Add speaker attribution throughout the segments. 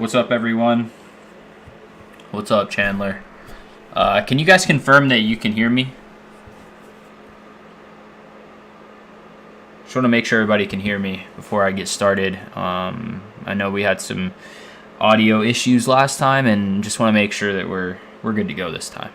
Speaker 1: What's up, everyone? What's up, Chandler? Can you guys confirm that you can hear me? Just want to make sure everybody can hear me before I get started. I know we had some audio issues last time, and just want to make sure that we're good to go this time.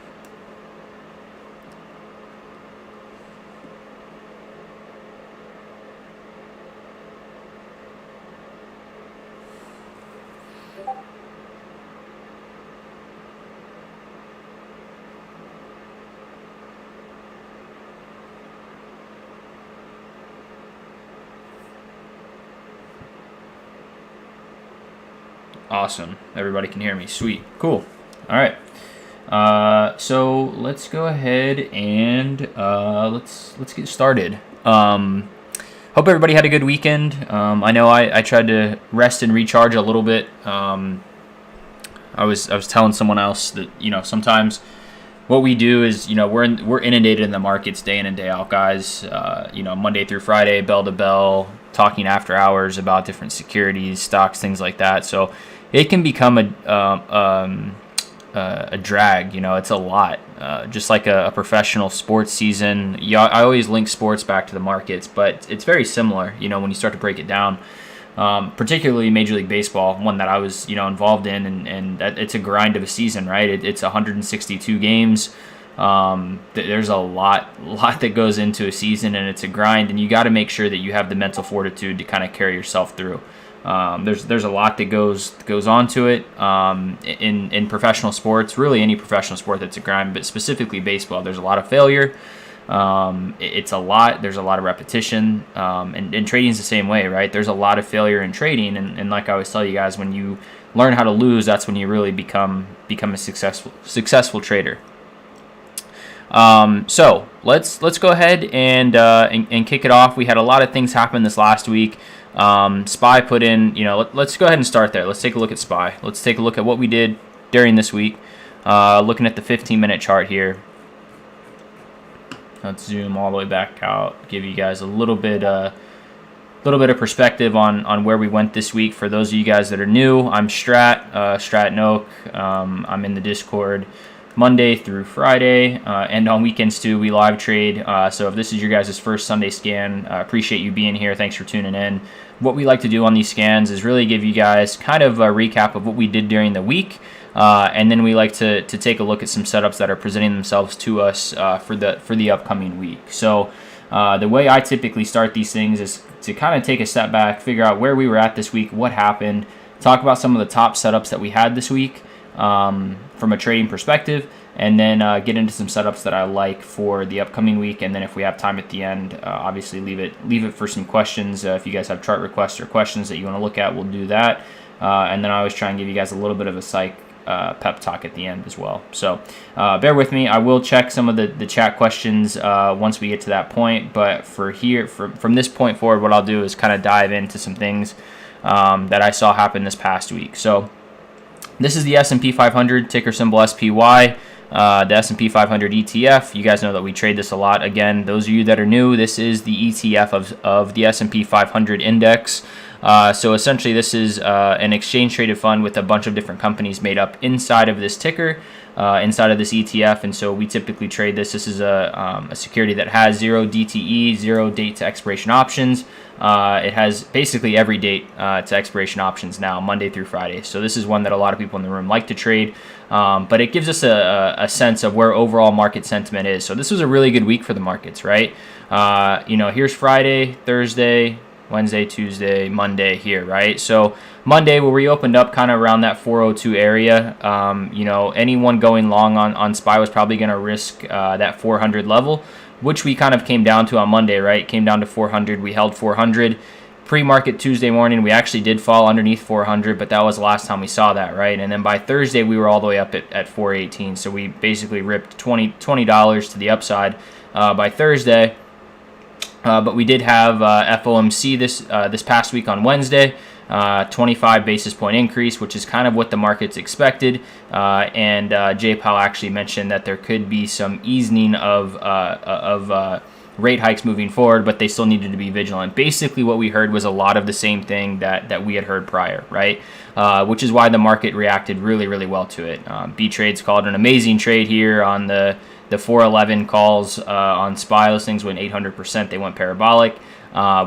Speaker 1: Awesome. Everybody can hear me. Sweet. Cool. All right. So let's go ahead and let's get started. Hope everybody had a good weekend. I know I tried to rest and recharge a little bit. I was telling someone else that sometimes what we do is we're inundated in the markets day in and day out, guys. Monday through Friday, bell to bell, talking after hours about different securities, stocks, things like that. So it can become a drag. It's a lot. Just like a professional sports season. I always link sports back to the markets, but it's very similar. When you start to break it down. Particularly Major League Baseball, one that I was, involved in, and it's a grind of a season, right? It's 162 games. There's a lot that goes into a season, and it's a grind, and you got to make sure that you have the mental fortitude to kind of carry yourself through. There's a lot that goes onto it. In professional sports, really any professional sport that's a grind, but specifically baseball, there's a lot of failure. It's a lot. There's a lot of repetition, and trading's the same way, right? There's a lot of failure in trading, and like I always tell you guys, when you learn how to lose, that's when you really become a successful trader. So let's go ahead and kick it off. We had a lot of things happen this last week. SPY put in, let's go ahead and start there. Let's take a look at SPY. Let's take a look at what we did during this week. Looking at the 15-minute chart here. Let's zoom all the way back out, give you guys a little bit of perspective on where we went this week. For those of you guys that are new, I'm Strat and Oak. I'm in the Discord Monday through Friday, and on weekends too. We live trade. So if this is your guys' first Sunday scan, appreciate you being here. Thanks for tuning in. What we like to do on these scans is really give you guys kind of a recap of what we did during the week. And then we like to take a look at some setups that are presenting themselves to us for the upcoming week. So the way I typically start these things is to kind of take a step back, figure out where we were at this week, what happened, talk about some of the top setups that we had this week from a trading perspective, and then get into some setups that I like for the upcoming week. And then if we have time at the end, obviously leave it for some questions. If you guys have chart requests or questions that you want to look at, we'll do that. And then I always try and give you guys a little bit of a psych pep talk at the end as well. So bear with me. I will check some of the chat questions once we get to that point. But from this point forward, what I'll do is kind of dive into some things that I saw happen this past week. So this is the S&P 500, ticker symbol SPY, the S&P 500 ETF. You guys know that we trade this a lot. Again, those of you that are new, this is the ETF of the S&P 500 index. So essentially, this is an exchange-traded fund with a bunch of different companies made up inside of this ticker, inside of this ETF. And so we typically trade this. This is a security that has 0 DTE, 0 date to expiration options. It has basically every date to expiration options now, Monday through Friday. So this is one that a lot of people in the room like to trade. But it gives us a sense of where overall market sentiment is. So this was a really good week for the markets, right? Here's Friday, Thursday, Wednesday, Tuesday, Monday here, right? So Monday, where we opened up kind of around that 402 area, anyone going long on SPY was probably going to risk that 400 level, which we kind of came down to on Monday, right? Came down to 400. We held 400. Pre-market Tuesday morning, we actually did fall underneath 400, but that was the last time we saw that, right? And then by Thursday, we were all the way up at 418. So we basically ripped $20 to the upside by Thursday. But we did have FOMC this past week on Wednesday, 25 basis point increase, which is kind of what the markets expected. And Jay Powell actually mentioned that there could be some easing of rate hikes moving forward, but they still needed to be vigilant. Basically, what we heard was a lot of the same thing that we had heard prior, right? Which is why the market reacted really, really well to it. B-Trade's called an amazing trade here on the 411 calls on SPY listings went 800%. They went parabolic.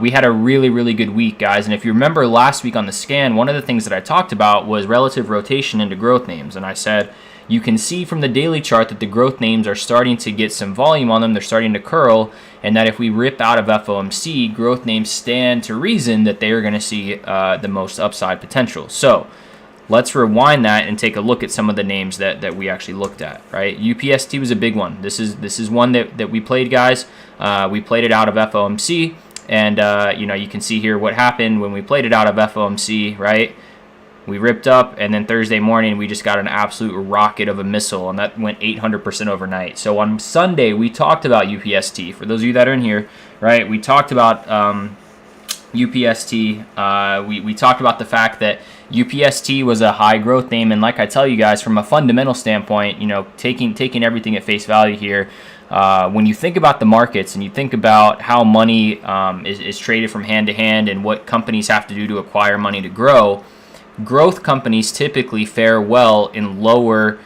Speaker 1: We had a really, really good week, guys. And if you remember last week on the scan, one of the things that I talked about was relative rotation into growth names. And I said, you can see from the daily chart that the growth names are starting to get some volume on them. They're starting to curl. And that if we rip out of FOMC, growth names stand to reason that they are going to see the most upside potential. So let's rewind that and take a look at some of the names that we actually looked at, right? UPST was a big one. This is one that we played, guys. We played it out of FOMC. And, you can see here what happened when we played it out of FOMC, right? We ripped up, and then Thursday morning, we just got an absolute rocket of a missile, and that went 800% overnight. So on Sunday, we talked about UPST. For those of you that are in here, right, we talked about UPST. We talked about the fact that UPST was a high growth name, and like I tell you guys, from a fundamental standpoint, taking everything at face value here, when you think about the markets and you think about how money is traded from hand to hand and what companies have to do to acquire money to grow, growth companies typically fare well in lower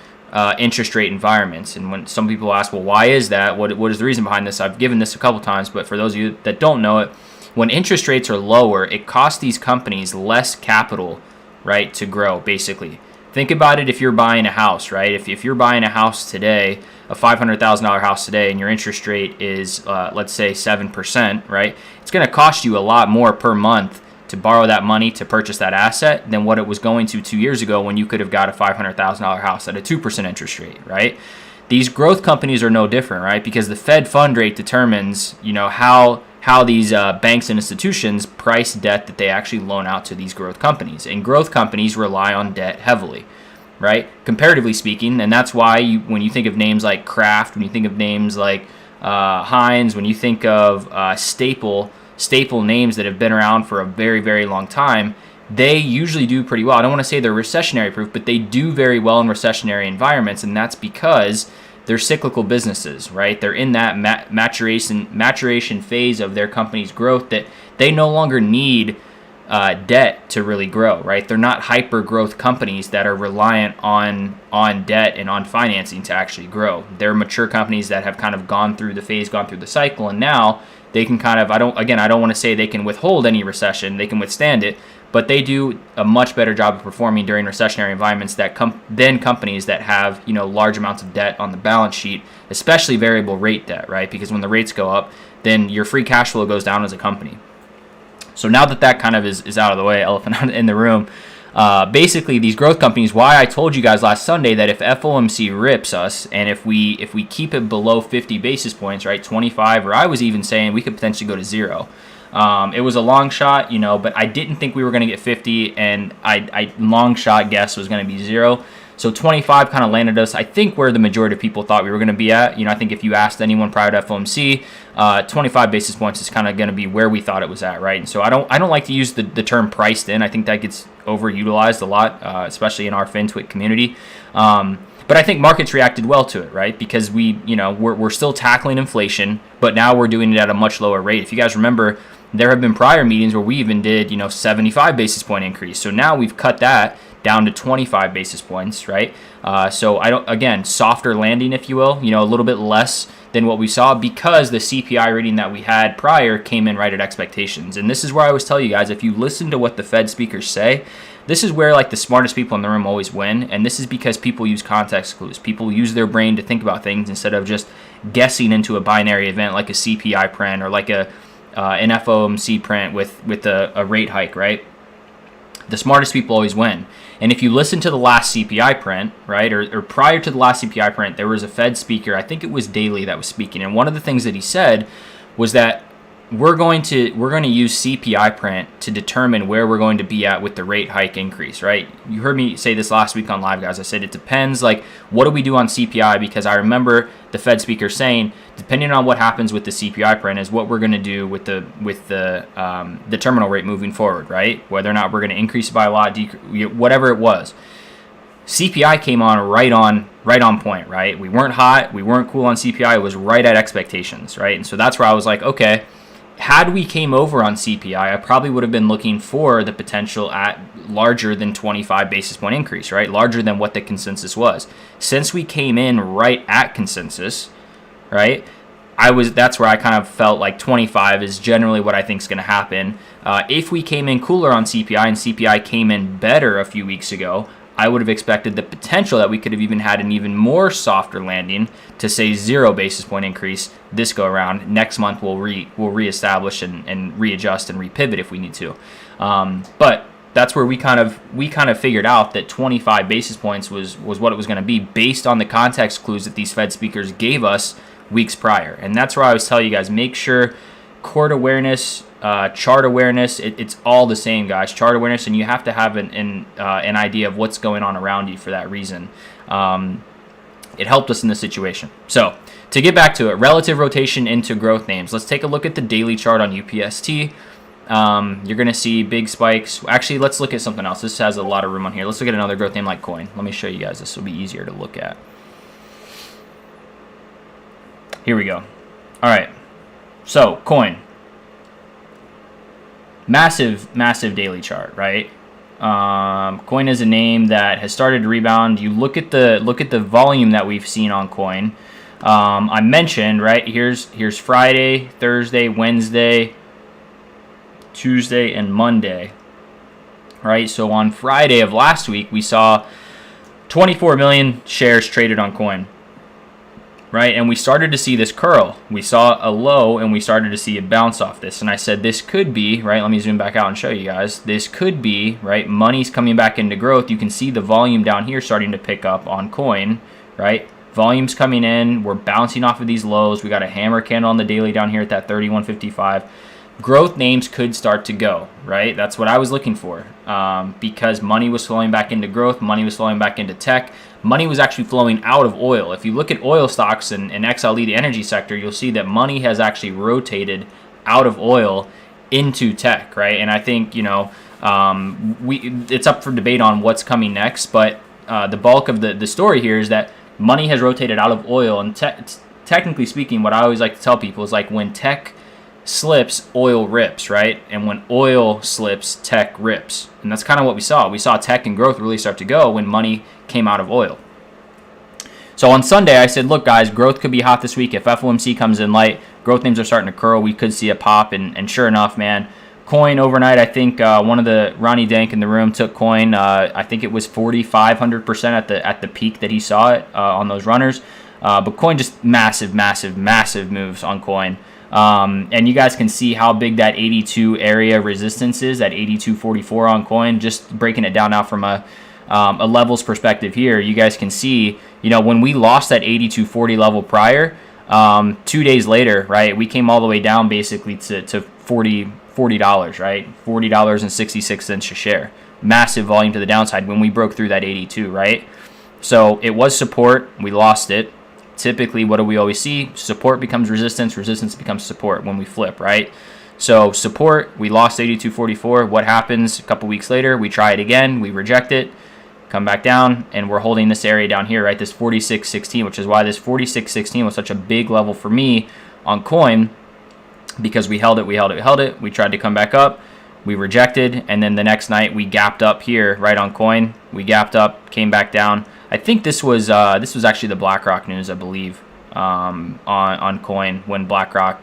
Speaker 1: interest rate environments. And when some people ask, well, why is that? What is the reason behind this? I've given this a couple times, but for those of you that don't know it, when interest rates are lower, it costs these companies less capital, right, to grow, basically. Think about it if you're buying a house, right? If you're buying a house today, a $500,000 house today, and your interest rate is, let's say, 7%, right? It's going to cost you a lot more per month to borrow that money to purchase that asset than what it was going to 2 years ago when you could have got a $500,000 house at a 2% interest rate, right? These growth companies are no different, right? Because the Fed fund rate determines, how these banks and institutions price debt that they actually loan out to these growth companies. And growth companies rely on debt heavily, right? Comparatively speaking, and that's why when you think of names like Kraft, when you think of names like Heinz, when you think of staple names that have been around for a very, very long time, they usually do pretty well. I don't want to say they're recessionary proof, but they do very well in recessionary environments, and that's because they're cyclical businesses, right? They're in that maturation phase of their company's growth that they no longer need debt to really grow, right? They're not hyper growth companies that are reliant on debt and on financing to actually grow. They're mature companies that have kind of gone through the phase, gone through the cycle, and now they can kind of, I don't want to say they can withhold any recession, they can withstand it, but they do a much better job of performing during recessionary environments than companies that have, large amounts of debt on the balance sheet, especially variable rate debt, right? Because when the rates go up, then your free cash flow goes down as a company. So now that kind of is out of the way, elephant in the room, basically these growth companies, why I told you guys last Sunday that if FOMC rips us and if we keep it below 50 basis points, right, 25, or I was even saying we could potentially go to 0. It was a long shot, but I didn't think we were going to get 50, and I long shot guess was going to be 0. So 25 kind of landed us, I think, where the majority of people thought we were going to be at. I think if you asked anyone prior to FOMC, 25 basis points is kind of going to be where we thought it was at, right? And so I don't like to use the term priced in. I think that gets overutilized a lot, especially in our FinTwit community. But I think markets reacted well to it, right? Because we're still tackling inflation, but now we're doing it at a much lower rate. If you guys remember, there have been prior meetings where we even did, 75 basis point increase. So now we've cut that down to 25 basis points, right? So softer landing, if you will, a little bit less than what we saw because the CPI reading that we had prior came in right at expectations. And this is where I always tell you guys, if you listen to what the Fed speakers say, this is where the smartest people in the room always win. And this is because people use context clues. People use their brain to think about things instead of just guessing into a binary event like a CPI print or like an FOMC print with a rate hike, right? The smartest people always win. And if you listen to the last CPI print, right, or prior to the last CPI print, there was a Fed speaker, I think it was Daly, that was speaking. And one of the things that he said was that we're going to use CPI print to determine where we're going to be at with the rate hike increase, right? You heard me say this last week on live, guys. I said it depends, what do we do on CPI? Because I remember the Fed speaker saying, depending on what happens with the CPI print is what we're going to do with the terminal rate moving forward, right? Whether or not we're going to increase it by a lot, whatever it was. CPI came right on point, right? We weren't hot, we weren't cool on CPI. It was right at expectations, right? And so that's where I was like, okay, had we came over on CPI, I probably would have been looking for the potential at larger than 25 basis point increase, right? Larger than what the consensus was. Since we came in right at consensus, right? That's where I kind of felt like 25 is generally what I think is going to happen. If we came in cooler on CPI and CPI came in better a few weeks ago, I would have expected the potential that we could have even had an even more softer landing to say 0 basis point increase this go around. Next month we'll reestablish and readjust and repivot if we need to. But that's where we kind of figured out that 25 basis points was what it was going to be based on the context clues that these Fed speakers gave us weeks prior. And that's where I always tell you guys, make sure court awareness, chart awareness, it's all the same, guys. Chart awareness, and you have to have an idea of what's going on around you for that reason. It helped us in this situation. So to get back to it, relative rotation into growth names. Let's take a look at the daily chart on UPST. You're going to see big spikes. Actually, let's look at something else. This has a lot of room on here. Let's look at another growth name like Coin. Let me show you guys. This will be easier to look at. Here we go. All right. So Coin. Massive daily chart, right? Coin is a name that has started to rebound. You look at the volume that we've seen on Coin. I mentioned, right, here's Friday, Thursday, Wednesday, Tuesday, and Monday, right? So on Friday of last week, we saw 24 million shares traded on Coin, right? And we started to see this curl. We saw a low, and we started to see a bounce off this. And I said, this could be, right? Let me zoom back out and show you guys. This could be, right? Money's coming back into growth. You can see the volume down here starting to pick up on Coin, right? Volume's coming in. We're bouncing off of these lows. We got a hammer candle on the daily down here at that 31.55. Growth names could start to go, right? That's what I was looking for, because money was flowing back into growth. Money was flowing back into tech. Money was actually flowing out of oil. If you look at oil stocks and XLE, the energy sector, you'll see that money has actually rotated out of oil into tech, right? And I think, it's up for debate on what's coming next, but the bulk of the story here is that money has rotated out of oil. And technically speaking, what I always like to tell people is like when tech slips, oil rips, right? And when oil slips, tech rips. And that's kind of what we saw. We saw tech and growth really start to go when money came out of oil. So on Sunday, I said, look, guys, growth could be hot this week. If FOMC comes in light, growth names are starting to curl. We could see a pop. And sure enough, man, Coin overnight, I think one of the Ronnie Dank in the room took Coin. I think it was 4,500% at the peak that he saw it on those runners. But Coin just massive moves on Coin. And you guys can see how big that 82 area resistance is, that 82.44 on Coin. Just breaking it down now from a levels perspective here, you guys can see, when we lost that 82.40 level prior, 2 days later, right, we came all the way down basically to $40, right, $40.66 a share. Massive volume to the downside when we broke through that 82, right? So it was support, we lost it. Typically, what do we always see? Support becomes resistance, resistance becomes support when we flip, right? So support, we lost 82.44. What happens a couple weeks later? We try it again, we reject it, come back down, and we're holding this area down here, right? This 46.16, which is why this 46.16 was such a big level for me on Coin, because we held it. We tried to come back up, we rejected, and then the next night we gapped up here, right on Coin. We gapped up, came back down. I think this was actually the BlackRock news, I believe, on Coin, when BlackRock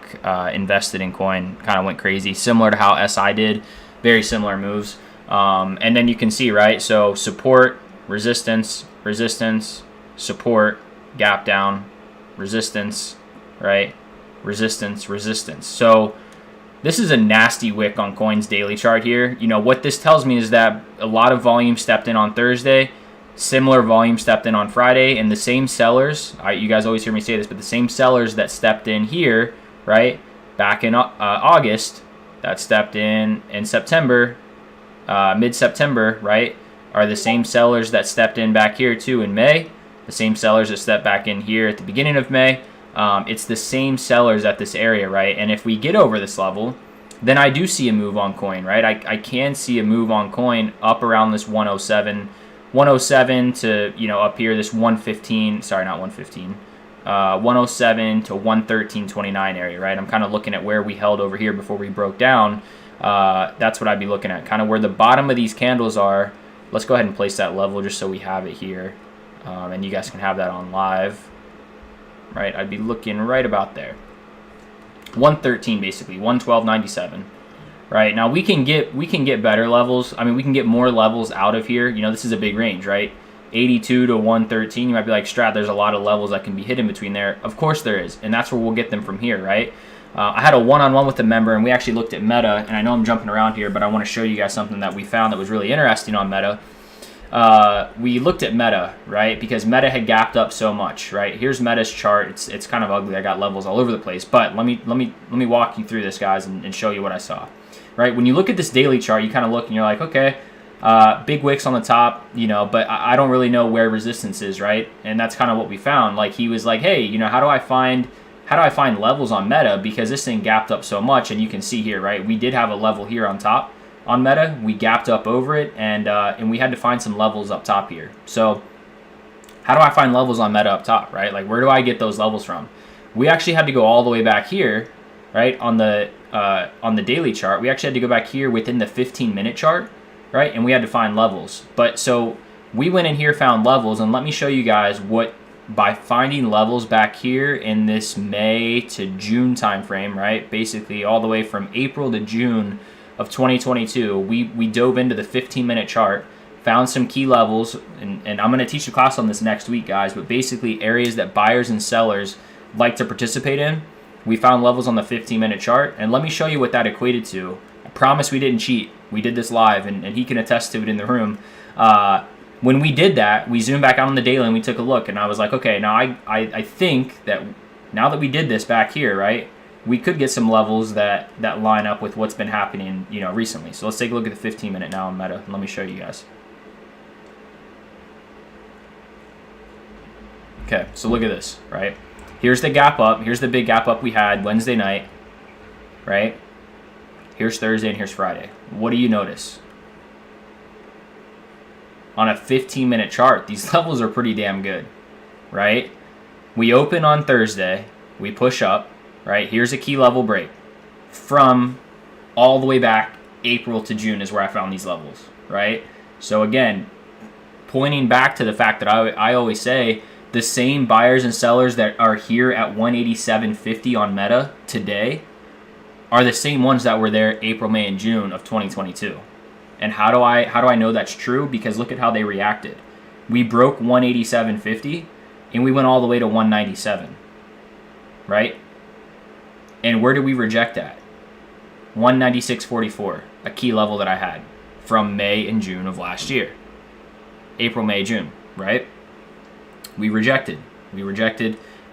Speaker 1: invested in Coin, kind of went crazy, similar to how SI did, very similar moves. And then you can see, right, so support, resistance, support, gap down, resistance, right, resistance. So this is a nasty wick on Coin's daily chart here. What this tells me is that a lot of volume stepped in on Thursday. Similar volume stepped in on Friday, and the same sellers, you guys always hear me say this, but the same sellers that stepped in here, right, back in August, that stepped in September, mid-September, right, are the same sellers that stepped in back here too in May, the same sellers that stepped back in here at the beginning of May. It's the same sellers at this area, right? And if we get over this level, then I do see a move on Coin, right? I can see a move on Coin up around this 107 107 to, up here, this 115, sorry, not 115, 107 to 113.29 area, right? I'm kind of looking at where we held over here before we broke down. That's what I'd be looking at, kind of where the bottom of these candles are. Let's go ahead and place that level just so we have it here, and you guys can have that on live, right? I'd be looking right about there. 113 basically, 112.97. Right, now we can get better levels. I mean, we can get more levels out of here. This is a big range, right? 82 to 113. You might be like, Strat, there's a lot of levels that can be hit in between there. Of course there is, and that's where we'll get them from here, right? I had a one-on-one with a member, and we actually looked at Meta, and I know I'm jumping around here, but I want to show you guys something that we found that was really interesting on Meta. We looked at Meta, right? Because Meta had gapped up so much, right? Here's Meta's chart. It's kind of ugly. I got levels all over the place, but let me walk you through this, guys, and show you what I saw. Right, when you look at this daily chart, you kind of look and you're like, okay, big wicks on the top, but I don't really know where resistance is, right? And that's kind of what we found. Like, he was like, hey, how do I find levels on Meta, because this thing gapped up so much? And you can see here, right, we did have a level here on top on Meta. We gapped up over it, and we had to find some levels up top here. So how do I find levels on Meta up top, right? Like, where do I get those levels from? We actually had to go all the way back here, right, on the daily chart. We actually had to go back here within the 15-minute chart, right, and we had to find levels. But so we went in here, found levels, and let me show you guys what, by finding levels back here in this May to June time frame, right, basically all the way from April to June of 2022, we dove into the 15-minute chart, found some key levels, and I'm going to teach a class on this next week, guys, but basically areas that buyers and sellers like to participate in. We found levels on the 15-minute chart, and let me show you what that equated to. I promise we didn't cheat. We did this live, and he can attest to it in the room. When we did that, we zoomed back out on the daily, and we took a look, and I was like, okay, now I think that now that we did this back here, right, we could get some levels that line up with what's been happening, recently. So let's take a look at the 15-minute now on Meta, and let me show you guys. Okay, so look at this, right? Here's the gap up. Here's the big gap up we had Wednesday night, right? Here's Thursday and here's Friday. What do you notice? On a 15-minute chart, these levels are pretty damn good, right? We open on Thursday. We push up, right? Here's a key level break. From all the way back April to June is where I found these levels, right? So again, pointing back to the fact that I always say, the same buyers and sellers that are here at 187.50 on Meta today are the same ones that were there April, May, and June of 2022. And how do I know that's true? Because look at how they reacted. We broke 187.50 and we went all the way to 197, right? And where did we reject at? 196.44, a key level that I had from May and June of last year. April, May, June, right? We rejected.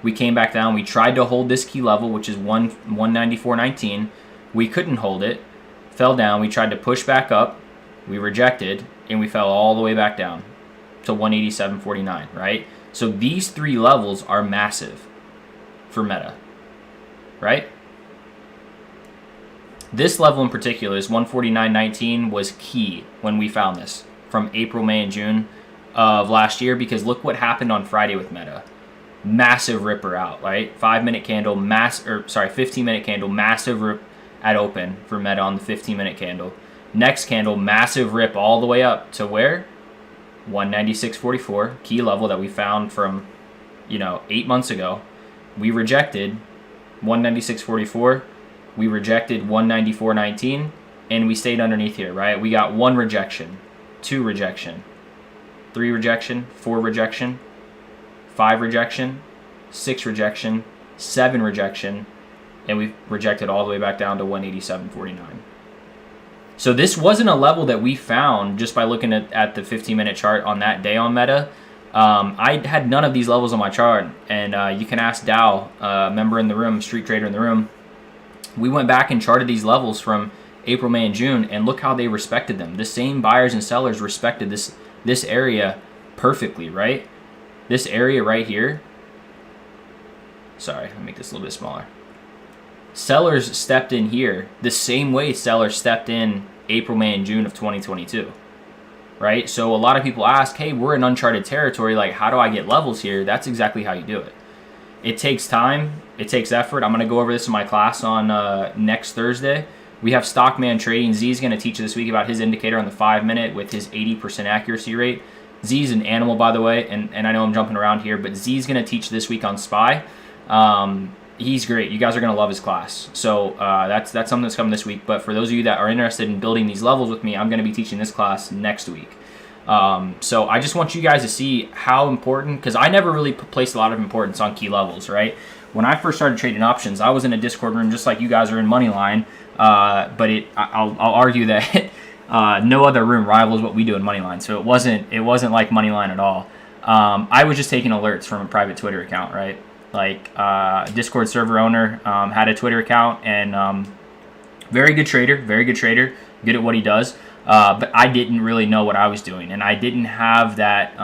Speaker 1: We came back down. We tried to hold this key level, which is 194.19. We couldn't hold it. Fell down. We tried to push back up. We rejected, and we fell all the way back down to 187.49, right? So these three levels are massive for Meta, right? This level in particular, is 149.19, was key when we found this from April, May, and June of last year, because look what happened on Friday with Meta. Massive ripper out, right? 5-minute candle, 15-minute candle, massive rip at open for Meta on the 15-minute candle. Next candle, massive rip all the way up to where? 196.44, key level that we found from, 8 months ago. We rejected 196.44. We rejected 194.19, and we stayed underneath here, right? We got 1 rejection, 2 rejection, 3 rejection, 4 rejection, 5 rejection, 6 rejection, 7 rejection, and we rejected all the way back down to 187.49. So this wasn't a level that we found just by looking at the 15-minute chart on that day on Meta. I had none of these levels on my chart, and you can ask Dow, a member in the room, street trader in the room. We went back and charted these levels from April, May, and June, and look how they respected them. The same buyers and sellers respected this area perfectly, right? This area right here. Sorry, I'll make this a little bit smaller. Sellers stepped in here the same way sellers stepped in April, May, and June of 2022. right? So a lot of people ask, hey, we're in uncharted territory. Like, how do I get levels here? That's exactly how you do it. It takes time. It takes effort. I'm going to go over this in my class on next Thursday. We have Stockman Trading. Z's going to teach you this week about his indicator on the 5-minute with his 80% accuracy rate. Z's an animal, by the way, and I know I'm jumping around here, but Z's going to teach this week on SPY. He's great. You guys are going to love his class. So that's something that's coming this week. But for those of you that are interested in building these levels with me, I'm going to be teaching this class next week. So I just want you guys to see how important, because I never really placed a lot of importance on key levels, right? When I first started trading options, I was in a Discord room just like you guys are in Moneyline, but I'll argue that no other room rivals what we do in Moneyline. So it wasn't like Moneyline at all. I was just taking alerts from a private Twitter account, right? Like Discord server owner had a Twitter account, and very good trader, good at what he does. But I didn't really know what I was doing, and I didn't have that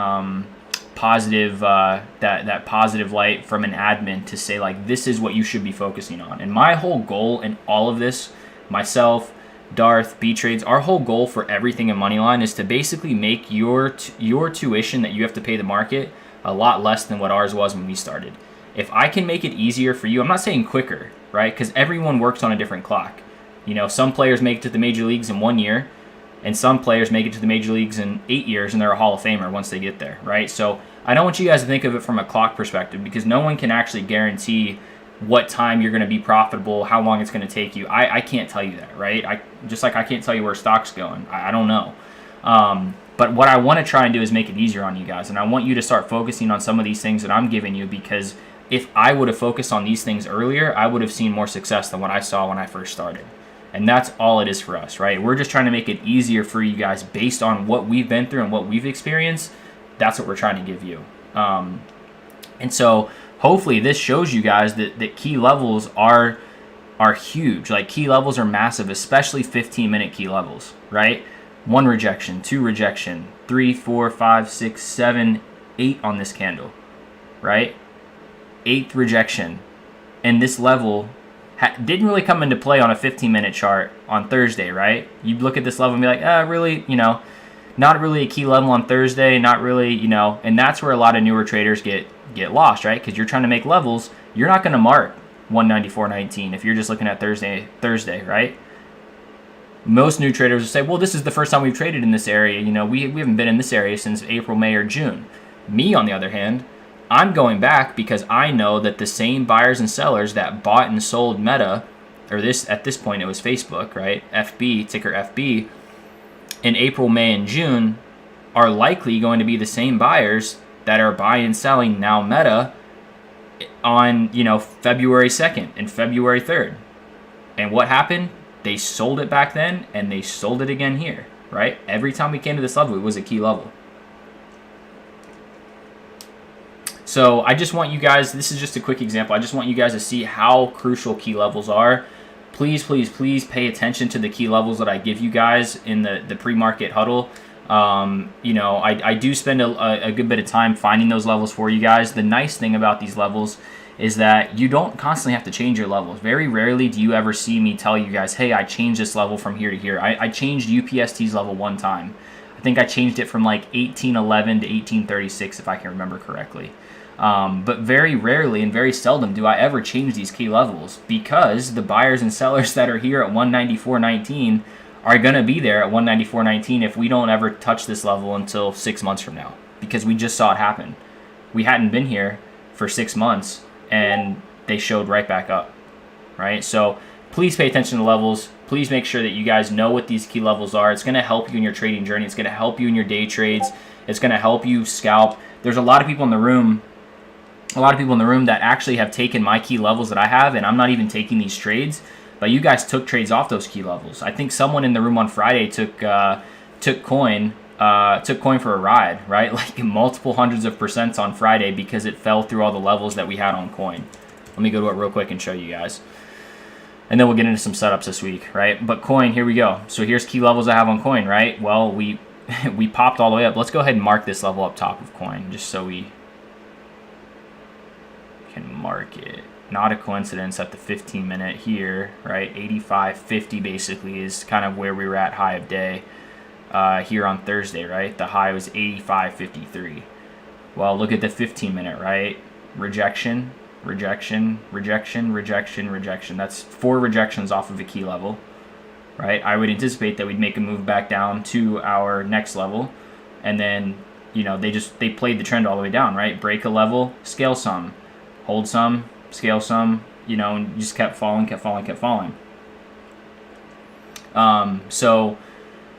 Speaker 1: positive that positive light from an admin to say, like, this is what you should be focusing on. And my whole goal in all of this, myself, Darth, B-Trades, our whole goal for everything in Moneyline is to basically make your tuition that you have to pay the market a lot less than what ours was when we started. If I can make it easier for you, I'm not saying quicker, right? Because everyone works on a different clock. You know, some players make it to the major leagues in 1 year, and some players make it to the major leagues in 8 years, and they're a Hall of Famer once they get there, right? So I don't want you guys to think of it from a clock perspective, because no one can actually guarantee what time you're going to be profitable, how long it's going to take you. I can't tell you that, right? Just like I can't tell you where stock's going. I don't know. But what I want to try and do is make it easier on you guys, and I want you to start focusing on some of these things that I'm giving you, because if I would have focused on these things earlier, I would have seen more success than what I saw when I first started. And that's all it is for us, right? We're just trying to make it easier for you guys based on what we've been through and what we've experienced. That's what we're trying to give you. And so hopefully this shows you guys that key levels are huge. Like, key levels are massive, especially 15-minute key levels, right? 1 rejection, 2 rejection, 3, 4, 5, 6, 7, 8 on this candle, right? 8th rejection. And this level didn't really come into play on a 15-minute chart on Thursday, right? You'd look at this level and be like, really, not really a key level on Thursday, not really, and that's where a lot of newer traders get lost, right? Because you're trying to make levels. You're not going to mark 194.19 if you're just looking at Thursday, right? Most new traders will say, well, this is the first time we've traded in this area. We haven't been in this area since April, May, or June. Me, on the other hand, I'm going back because I know that the same buyers and sellers that bought and sold Meta, or at this point it was Facebook, right? FB, ticker FB, in April, May, and June are likely going to be the same buyers that are buying and selling now Meta on, February 2nd and February 3rd. And what happened? They sold it back then, and they sold it again here, right? Every time we came to this level, it was a key level. So I just want you guys, this is just a quick example, I just want you guys to see how crucial key levels are. Please, please, please pay attention to the key levels that I give you guys in the pre-market huddle. I do spend a good bit of time finding those levels for you guys. The nice thing about these levels is that you don't constantly have to change your levels. Very rarely do you ever see me tell you guys, hey, I changed this level from here to here. I changed UPST's level one time. I think I changed it from like 1811 to 1836, if I can remember correctly. But very rarely and very seldom do I ever change these key levels, because the buyers and sellers that are here at 194.19 are going to be there at 194.19 if we don't ever touch this level until 6 months from now, because we just saw it happen. We hadn't been here for 6 months, and they showed right back up, right? So please pay attention to levels. Please make sure that you guys know what these key levels are. It's going to help you in your trading journey. It's going to help you in your day trades. It's going to help you scalp. There's a lot of people in the room that actually have taken my key levels that I have, and I'm not even taking these trades, but you guys took trades off those key levels. I think someone in the room on Friday took coin for a ride, right? Like multiple hundreds of percents on Friday because it fell through all the levels that we had on coin. Let me go to it real quick and show you guys. And then we'll get into some setups this week, right? But coin, here we go. So here's key levels I have on coin, right? Well, we popped all the way up. Let's go ahead and mark this level up top of coin just so we can mark it. Not a coincidence that the 15-minute here, right? 85.50 basically is kind of where we were at high of day. here on Thursday, right? The high was 85.53. Well, look at the 15-minute, right? Rejection, rejection, rejection, rejection, rejection. That's 4 rejections off of a key level, right? I would anticipate that we'd make a move back down to our next level, and then, you know, they played the trend all the way down, right? Break a level, scale some, hold some, scale some, you know, and just kept falling, kept falling, kept falling. So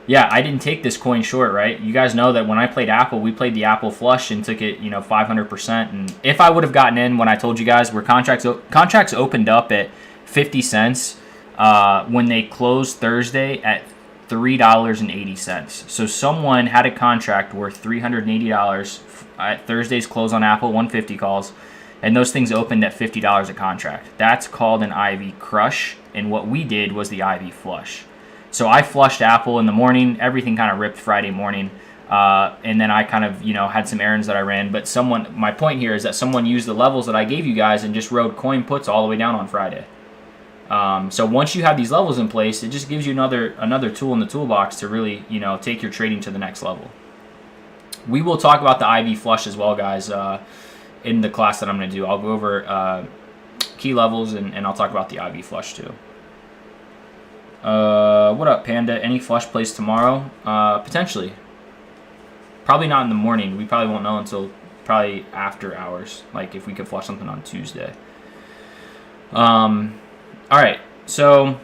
Speaker 1: yeah, I didn't take this coin short, right? You guys know that when I played Apple, we played the Apple flush and took it, you know, 500%. And if I would have gotten in when I told you guys where contracts opened up at 50 cents when they closed Thursday at $3.80. So someone had a contract worth $380 at Thursday's close on Apple 150 calls, and those things opened at $50 a contract. That's called an IV crush, and what we did was the IV flush. So I flushed Apple in the morning. Everything kind of ripped Friday morning. And then I kind of, you know, had some errands that I ran. But my point here is that someone used the levels that I gave you guys and just rode coin puts all the way down on Friday. So once you have these levels in place, it just gives you another tool in the toolbox to really, you know, take your trading to the next level. We will talk about the IV flush as well, guys, in the class that I'm going to do. I'll go over key levels and I'll talk about the IV flush too. What up, Panda? Any flush plays tomorrow? Potentially. Probably not in the morning. We probably won't know until probably after hours. Like if we could flush something on Tuesday. All right. So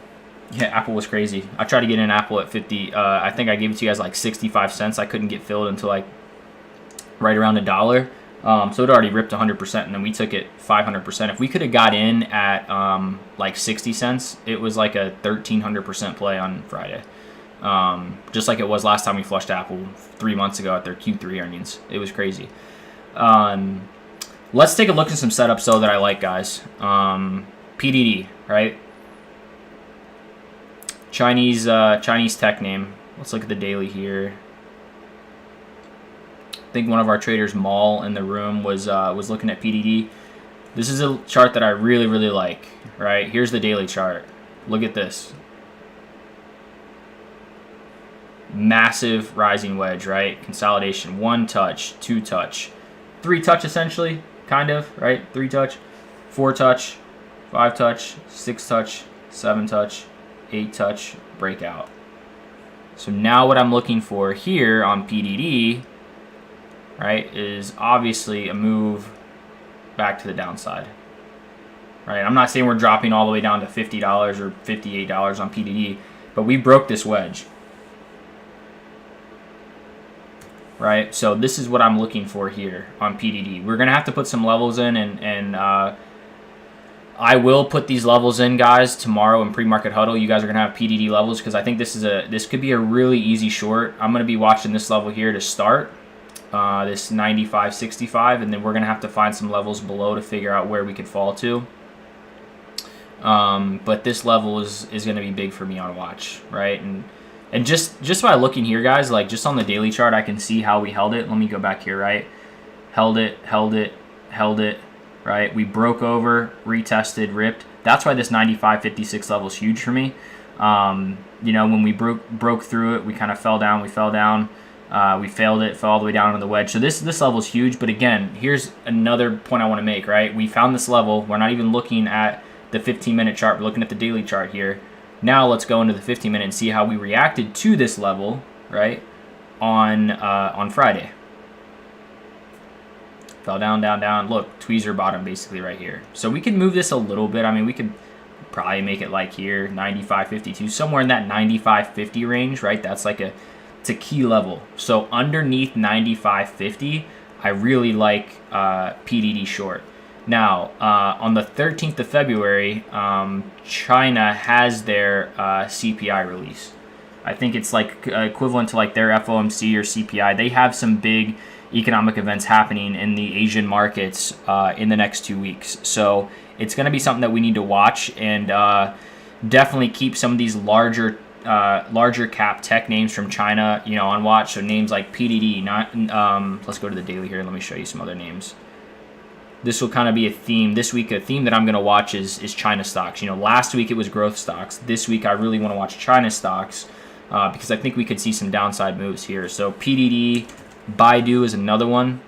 Speaker 1: yeah, Apple was crazy. I tried to get in Apple at 50. I think I gave it to you guys like 65 cents. I couldn't get filled until like right around $1. So it already ripped 100%, and then we took it 500%. If we could have got in at like 60 cents, it was like a 1,300% play on Friday. Just like it was last time we flushed Apple 3 months ago at their Q3 earnings. It was crazy. Let's take a look at some setups, though, that I like, guys. PDD, right? Chinese tech name. Let's look at the daily here. I think one of our traders, Maul, in the room was looking at PDD. This is a chart that I really, really like, right? Here's the daily chart. Look at this. Massive rising wedge, right? Consolidation, 1 touch, 2 touch, 3 touch essentially, kind of, right? 3 touch, 4 touch, 5 touch, 6 touch, 7 touch, 8 touch, breakout. So now what I'm looking for here on PDD, right, is obviously a move back to the downside, right? I'm not saying we're dropping all the way down to $50 or $58 on PDD, but we broke this wedge, right? So this is what I'm looking for here on PDD. We're going to have to put some levels in, and I will put these levels in, guys, tomorrow in pre-market huddle. You guys are going to have PDD levels because I think this could be a really easy short. I'm going to be watching this level here to start. This 95.65, and then we're gonna have to find some levels below to figure out where we could fall to. But this level is gonna be big for me on watch, right? And just by looking here, guys, like just on the daily chart, I can see how we held it. Let me go back here, right? Held it, right? We broke over, retested, ripped. That's why this 95.56 level is huge for me. You know, when we broke through it, we kind of fell down. We failed it, fell all the way down on the wedge. So this level is huge. But again, here's another point I want to make, right? We found this level. We're not even looking at the 15-minute chart. We're looking at the daily chart here. Now let's go into the 15-minute and see how we reacted to this level, right, on Friday. Fell down, down, down. Look, tweezer bottom basically right here. So we can move this a little bit. I mean, we could probably make it like here, 95.52, somewhere in that 95.50 range, right? That's like it's a key level. So underneath 95.50, I really like PDD short. Now, on the 13th of February, China has their CPI release. I think it's like equivalent to like their FOMC or CPI. They have some big economic events happening in the Asian markets in the next 2 weeks. So it's going to be something that we need to watch, and definitely keep some of these larger cap tech names from China, you know, on watch. So names like PDD. Let's go to the daily here and let me show you some other names. This will kind of be a theme this week. A theme that I'm going to watch is China stocks. You know, last week it was growth stocks. This week I really want to watch China stocks. because I think we could see some downside moves here. So PDD, Baidu is another one.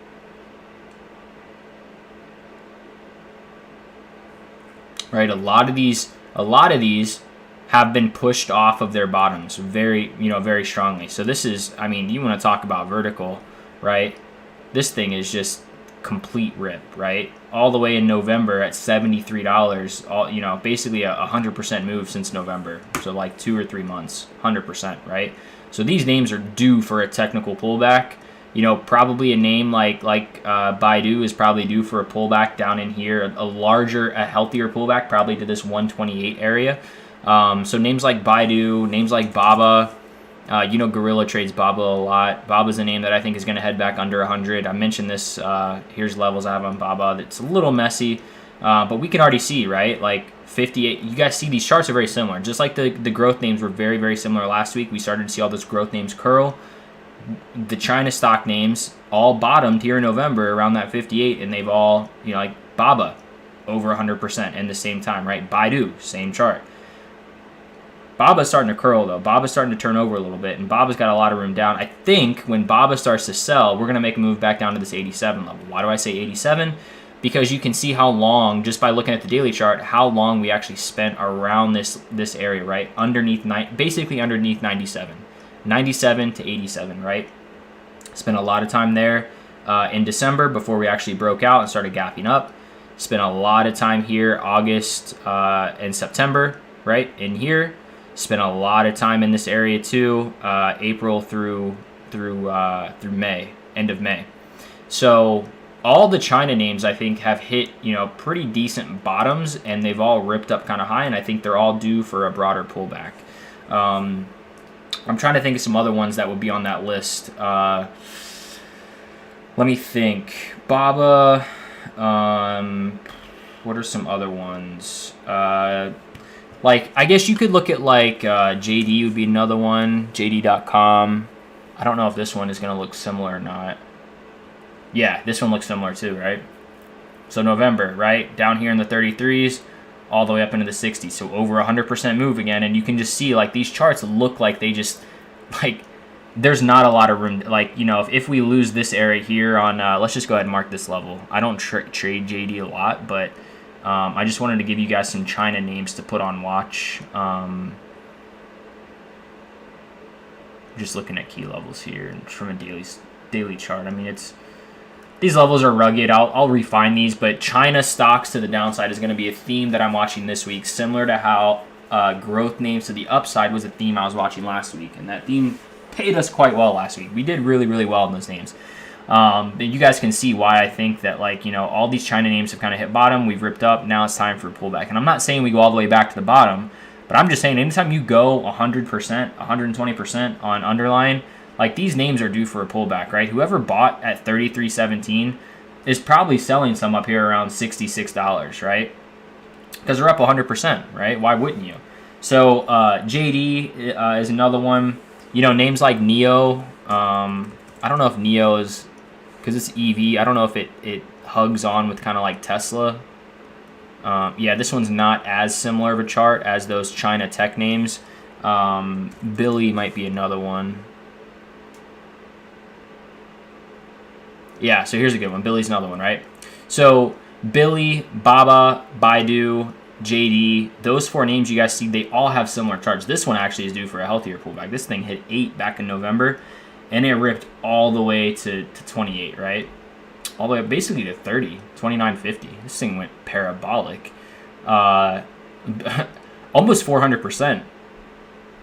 Speaker 1: Right, a lot of these have been pushed off of their bottoms very strongly. So this is, I mean, you want to talk about vertical, right? This thing is just complete rip, right? All the way in November at $73, all basically a 100% move since November. So like 2 or 3 months, 100%, right? So these names are due for a technical pullback. Probably a name like Baidu is probably due for a pullback down in here, a healthier pullback, probably to this 128 area. So names like Baidu, names like Baba, Gorilla trades Baba a lot. Baba's a name that I think is going to head back under 100. I mentioned this. Here's levels I have on Baba. It's a little messy, but we can already see, right? Like 58. You guys see these charts are very similar. Just like the growth names were very, very similar last week. We started to see all those growth names curl. The China stock names all bottomed here in November around that 58, and they've all, like Baba, over 100% in the same time, right? Baidu, same chart. Baba's starting to curl, though. Baba's starting to turn over a little bit, and Baba's got a lot of room down. I think when Baba starts to sell, we're going to make a move back down to this 87 level. Why do I say 87? Because you can see how long, just by looking at the daily chart, how long we actually spent around this area, right? Basically underneath 97. 97 to 87, right? Spent a lot of time there in December before we actually broke out and started gapping up. Spent a lot of time here August and September, right? In here. Spent a lot of time in this area too, April through May, end of May. So all the China names I think have hit pretty decent bottoms, and they've all ripped up kind of high, and I think they're all due for a broader pullback. I'm trying to think of some other ones that would be on that list. Let me think. Baba. What are some other ones? I guess you could look at JD would be another one. JD.com. I don't know if this one is going to look similar or not. Yeah, this one looks similar too, right? So November, right? Down here in the 33s. All the way up into the 60s, so over 100% move again, and you can just see these charts look like they just there's not a lot of room. If we lose this area here on, let's just go ahead and mark this level. I don't trade JD a lot, but I just wanted to give you guys some China names to put on watch. Just looking at key levels here and from a daily chart. I mean, these levels are rugged. I'll refine these, but China stocks to the downside is going to be a theme that I'm watching this week, similar to how growth names to the upside was a theme I was watching last week, and that theme paid us quite well last week. We did really, really well in those names. You guys can see why I think that all these China names have kind of hit bottom. We've ripped up. Now it's time for a pullback, and I'm not saying we go all the way back to the bottom, but I'm just saying anytime you go 100%, 120% on underlying. These names are due for a pullback, right? Whoever bought at $33.17 is probably selling some up here around $66, right? Because they're up 100%, right? Why wouldn't you? So JD is another one. Names like Neo. I don't know if Neo is, because it's EV. I don't know if it hugs on with kind of like Tesla. Yeah, this one's not as similar of a chart as those China tech names. Billy might be another one. Yeah, so here's a good one. Billy's another one, right? So Billy, Baba, Baidu, JD, those four names you guys see, they all have similar charts. This one actually is due for a healthier pullback. This thing hit 8 back in November, and it ripped all the way to 28, right? All the way up basically to 30, 29.50. This thing went parabolic. Almost 400%.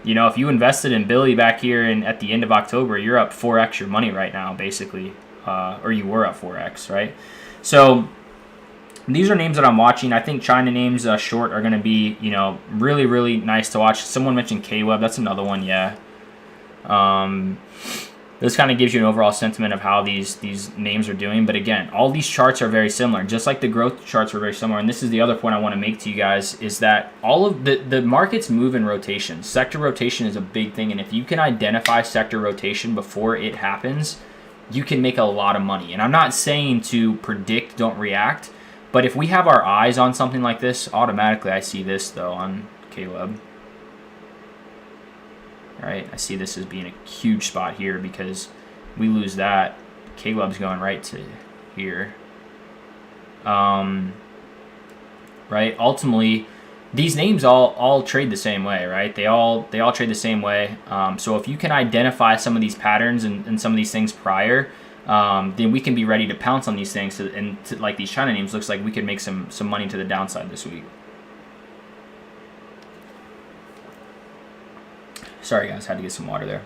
Speaker 1: If you invested in Billy back here at the end of October, you're up 4x your money right now, basically. Or you were up 4x, right? So these are names that I'm watching. I think China names short are going to be, really, really nice to watch. Someone mentioned K-Web. That's another one, yeah. This kind of gives you an overall sentiment of how these names are doing. But again, all these charts are very similar. Just like the growth charts were very similar. And this is the other point I want to make to you guys, is that all of the markets move in rotation. Sector rotation is a big thing. And if you can identify sector rotation before it happens, you can make a lot of money. And I'm not saying to predict, don't react, but if we have our eyes on something like this, automatically I see this though on K-Web. right? I see this as being a huge spot here because we lose that. K-Web's going right to here. Right? Ultimately, these names all trade the same way, right? They all trade the same way. So if you can identify some of these patterns and some of these things prior, then we can be ready to pounce on these things. Like these China names, looks like we could make some money to the downside this week. Sorry guys, had to get some water there.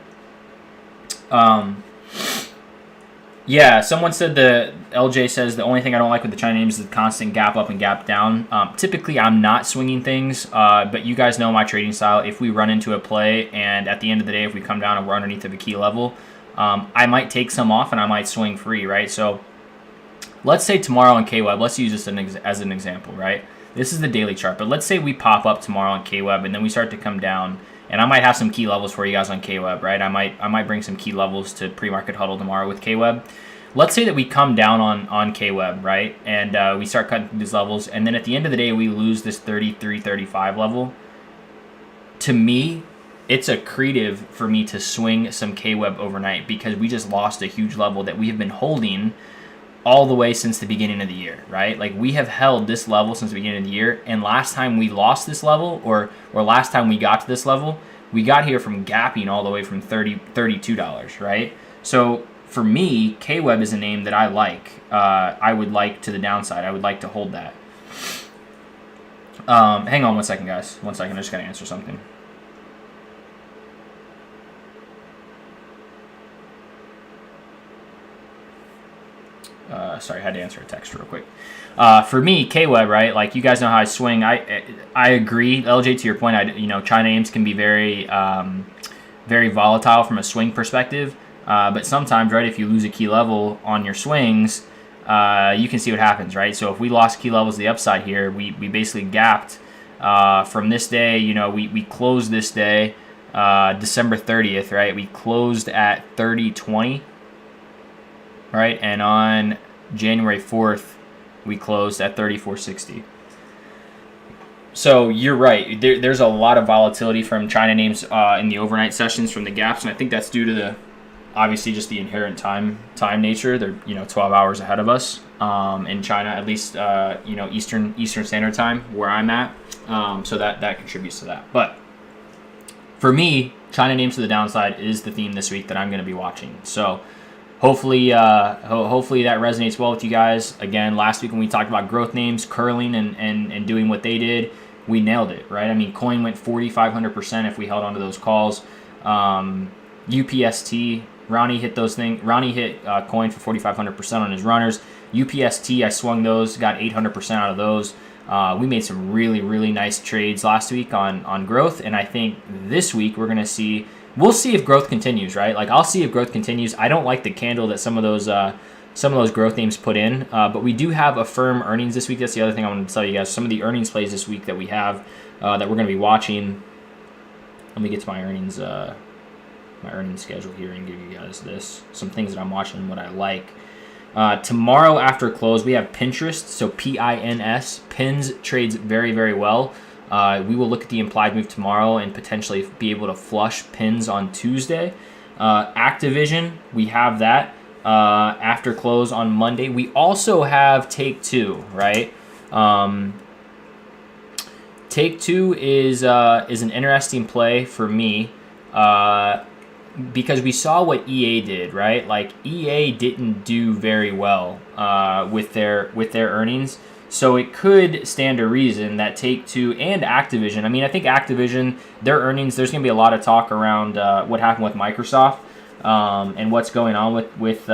Speaker 1: Yeah, someone said LJ says the only thing I don't like with the China names is the constant gap up and gap down. Typically, I'm not swinging things, but you guys know my trading style. If we run into a play and at the end of the day, if we come down and we're underneath of a key level, I might take some off and I might swing free, right? So let's say tomorrow on KWeb, let's use this as an example, right? This is the daily chart, but let's say we pop up tomorrow on KWeb and then we start to come down. And I might have some key levels for you guys on KWeb, right? I might bring some key levels to pre-market huddle tomorrow with KWeb. Let's say that we come down on KWeb, right? And we start cutting these levels. And then at the end of the day, we lose this 33, 35 level. To me, it's accretive for me to swing some KWeb overnight because we just lost a huge level that we have been holding all the way since the beginning of the year, right? Like we have held this level since the beginning of the year, and last time we lost this level, or last time we got to this level, we got here from gapping all the way from $32, right? So for me, KWeb is a name that I like. I would like to the downside. I would like to hold that. Hang on one second, guys. One second. I just got to answer something. Sorry, I had to answer a text real quick. For me, KWeb, right? Like you guys know how I swing. I agree, LJ. To your point, China names can be very volatile from a swing perspective. But sometimes, right, if you lose a key level on your swings, you can see what happens, right? So if we lost key levels to the upside here, we basically gapped from this day. We closed this day, December 30th, right? We closed at 30.20. Right, and on January 4th, we closed at 34.60. So you're right. There's a lot of volatility from China names in the overnight sessions from the gaps, and I think that's due to obviously just the inherent time nature. They're 12 hours ahead of us in China, at least Eastern Standard Time where I'm at. So that contributes to that. But for me, China names to the downside is the theme this week that I'm going to be watching. So. Hopefully that resonates well with you guys. Again, last week when we talked about growth names, curling and doing what they did, we nailed it, right? I mean, coin went 4,500% if we held onto those calls. UPST, Ronnie hit those things. Ronnie hit coin for 4,500% on his runners. UPST, I swung those, got 800% out of those. We made some really, really nice trades last week on growth, and I think this week we're going to see. We'll see if growth continues, right? Like I'll see if growth continues. I don't like the candle that some of those growth names put in, but we do have a firm earnings this week. That's the other thing I wanted to tell you guys. Some of the earnings plays this week that we have that we're going to be watching. Let me get to my earnings schedule here and give you guys some things that I'm watching and what I like. Tomorrow after close, we have Pinterest, so PINS. Pins trades very, very well. We will look at the implied move tomorrow and potentially be able to flush pins on Tuesday. Activision, we have that after close on Monday. We also have Take Two, right? Take Two is an interesting play for me because we saw what EA did, right? Like EA didn't do very well with their earnings. So it could stand to reason that Take-Two and Activision, I mean, I think Activision, their earnings, there's going to be a lot of talk around what happened with Microsoft and what's going on with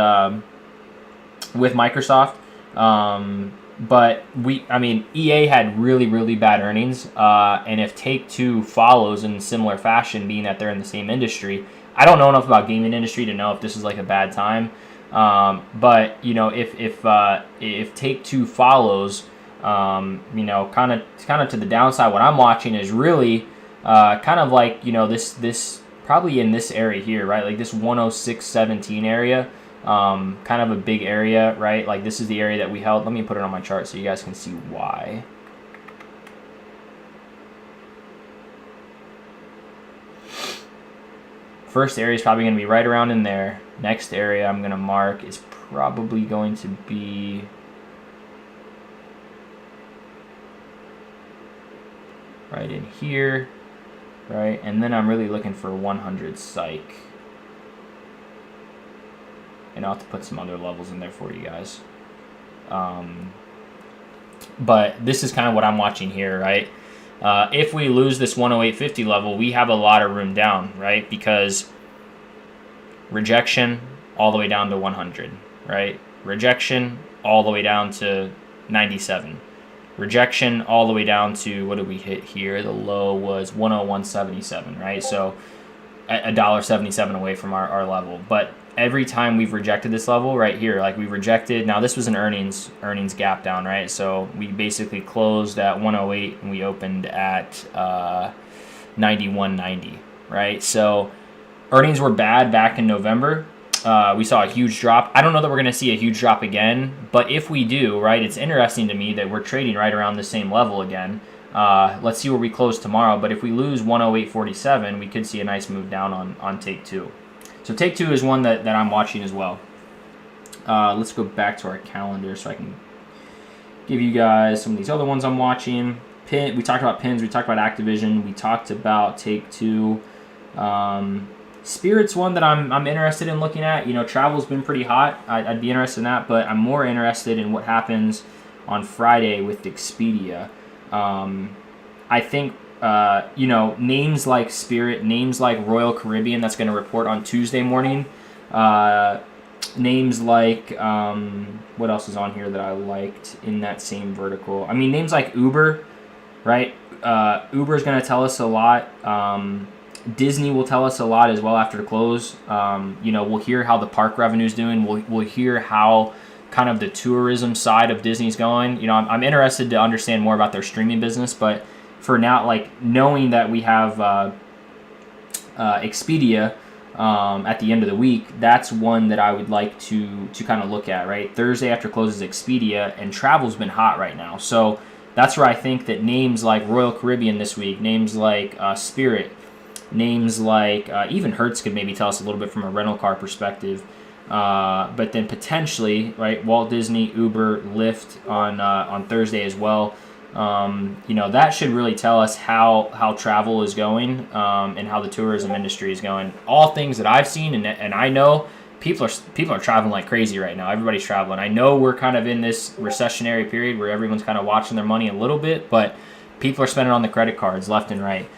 Speaker 1: Microsoft. But EA had really, really bad earnings. And if Take-Two follows in similar fashion, being that they're in the same industry, I don't know enough about gaming industry to know if this is like a bad time. But if Take-Two follows, kind of to the downside, what I'm watching is really kind of like this probably in this area here, right? Like this 106.17 area, kind of a big area, right? Like this is the area that we held. Let me put it on my chart so you guys can see why. First area is probably going to be right around in there. Next area I'm going to mark is probably going to be right in here, right? And then I'm really looking for 100 psych. And I'll have to put some other levels in there for you guys. But this is kind of what I'm watching here, right? If we lose this 108.50 level, we have a lot of room down, right? Because rejection all the way down to 100, right? Rejection all the way down to 97. Rejection all the way down to, what did we hit here? The low was 101.77, right? So $1.77 away from our level. But every time we've rejected this level right here, like we rejected, now this was an earnings gap down, right? So we basically closed at 108 and we opened at 91.90, right? So earnings were bad back in November. We saw a huge drop. I don't know that we're going to see a huge drop again, but if we do, right, it's interesting to me that we're trading right around the same level again. Let's see where we close tomorrow, but if we lose 108.47, we could see a nice move down on take two. So take two is one that I'm watching as well. Let's go back to our calendar so I can give you guys some of these other ones I'm watching. We talked about pins. We talked about Activision. We talked about take two. Spirit's one that I'm interested in looking at. You know, travel's been pretty hot. I'd be interested in that, but I'm more interested in what happens on Friday with Expedia. I think, you know, names like Spirit, names like Royal Caribbean that's going to report on Tuesday morning. Names like, what else is on here that I liked in that same vertical? I mean, names like Uber, right? Uber is going to tell us a lot. Disney will tell us a lot as well after the close. You know, we'll hear how the park revenue is doing. We'll hear how kind of the tourism side of Disney's going. You know, I'm interested to understand more about their streaming business, but for now, like knowing that we have Expedia at the end of the week, that's one that I would like to kind of look at, right? Thursday after close is Expedia, and travel's been hot right now. So that's where I think that names like Royal Caribbean this week, names like Spirit, names like even Hertz could maybe tell us a little bit from a rental car perspective. But then potentially, right, Walt Disney, Uber, Lyft on Thursday as well. You know, that should really tell us how travel is going and how the tourism industry is going. All things that I've seen and I know people are traveling like crazy right now. Everybody's traveling. I know we're kind of in this recessionary period where everyone's kind of watching their money a little bit, but people are spending on the credit cards left and right.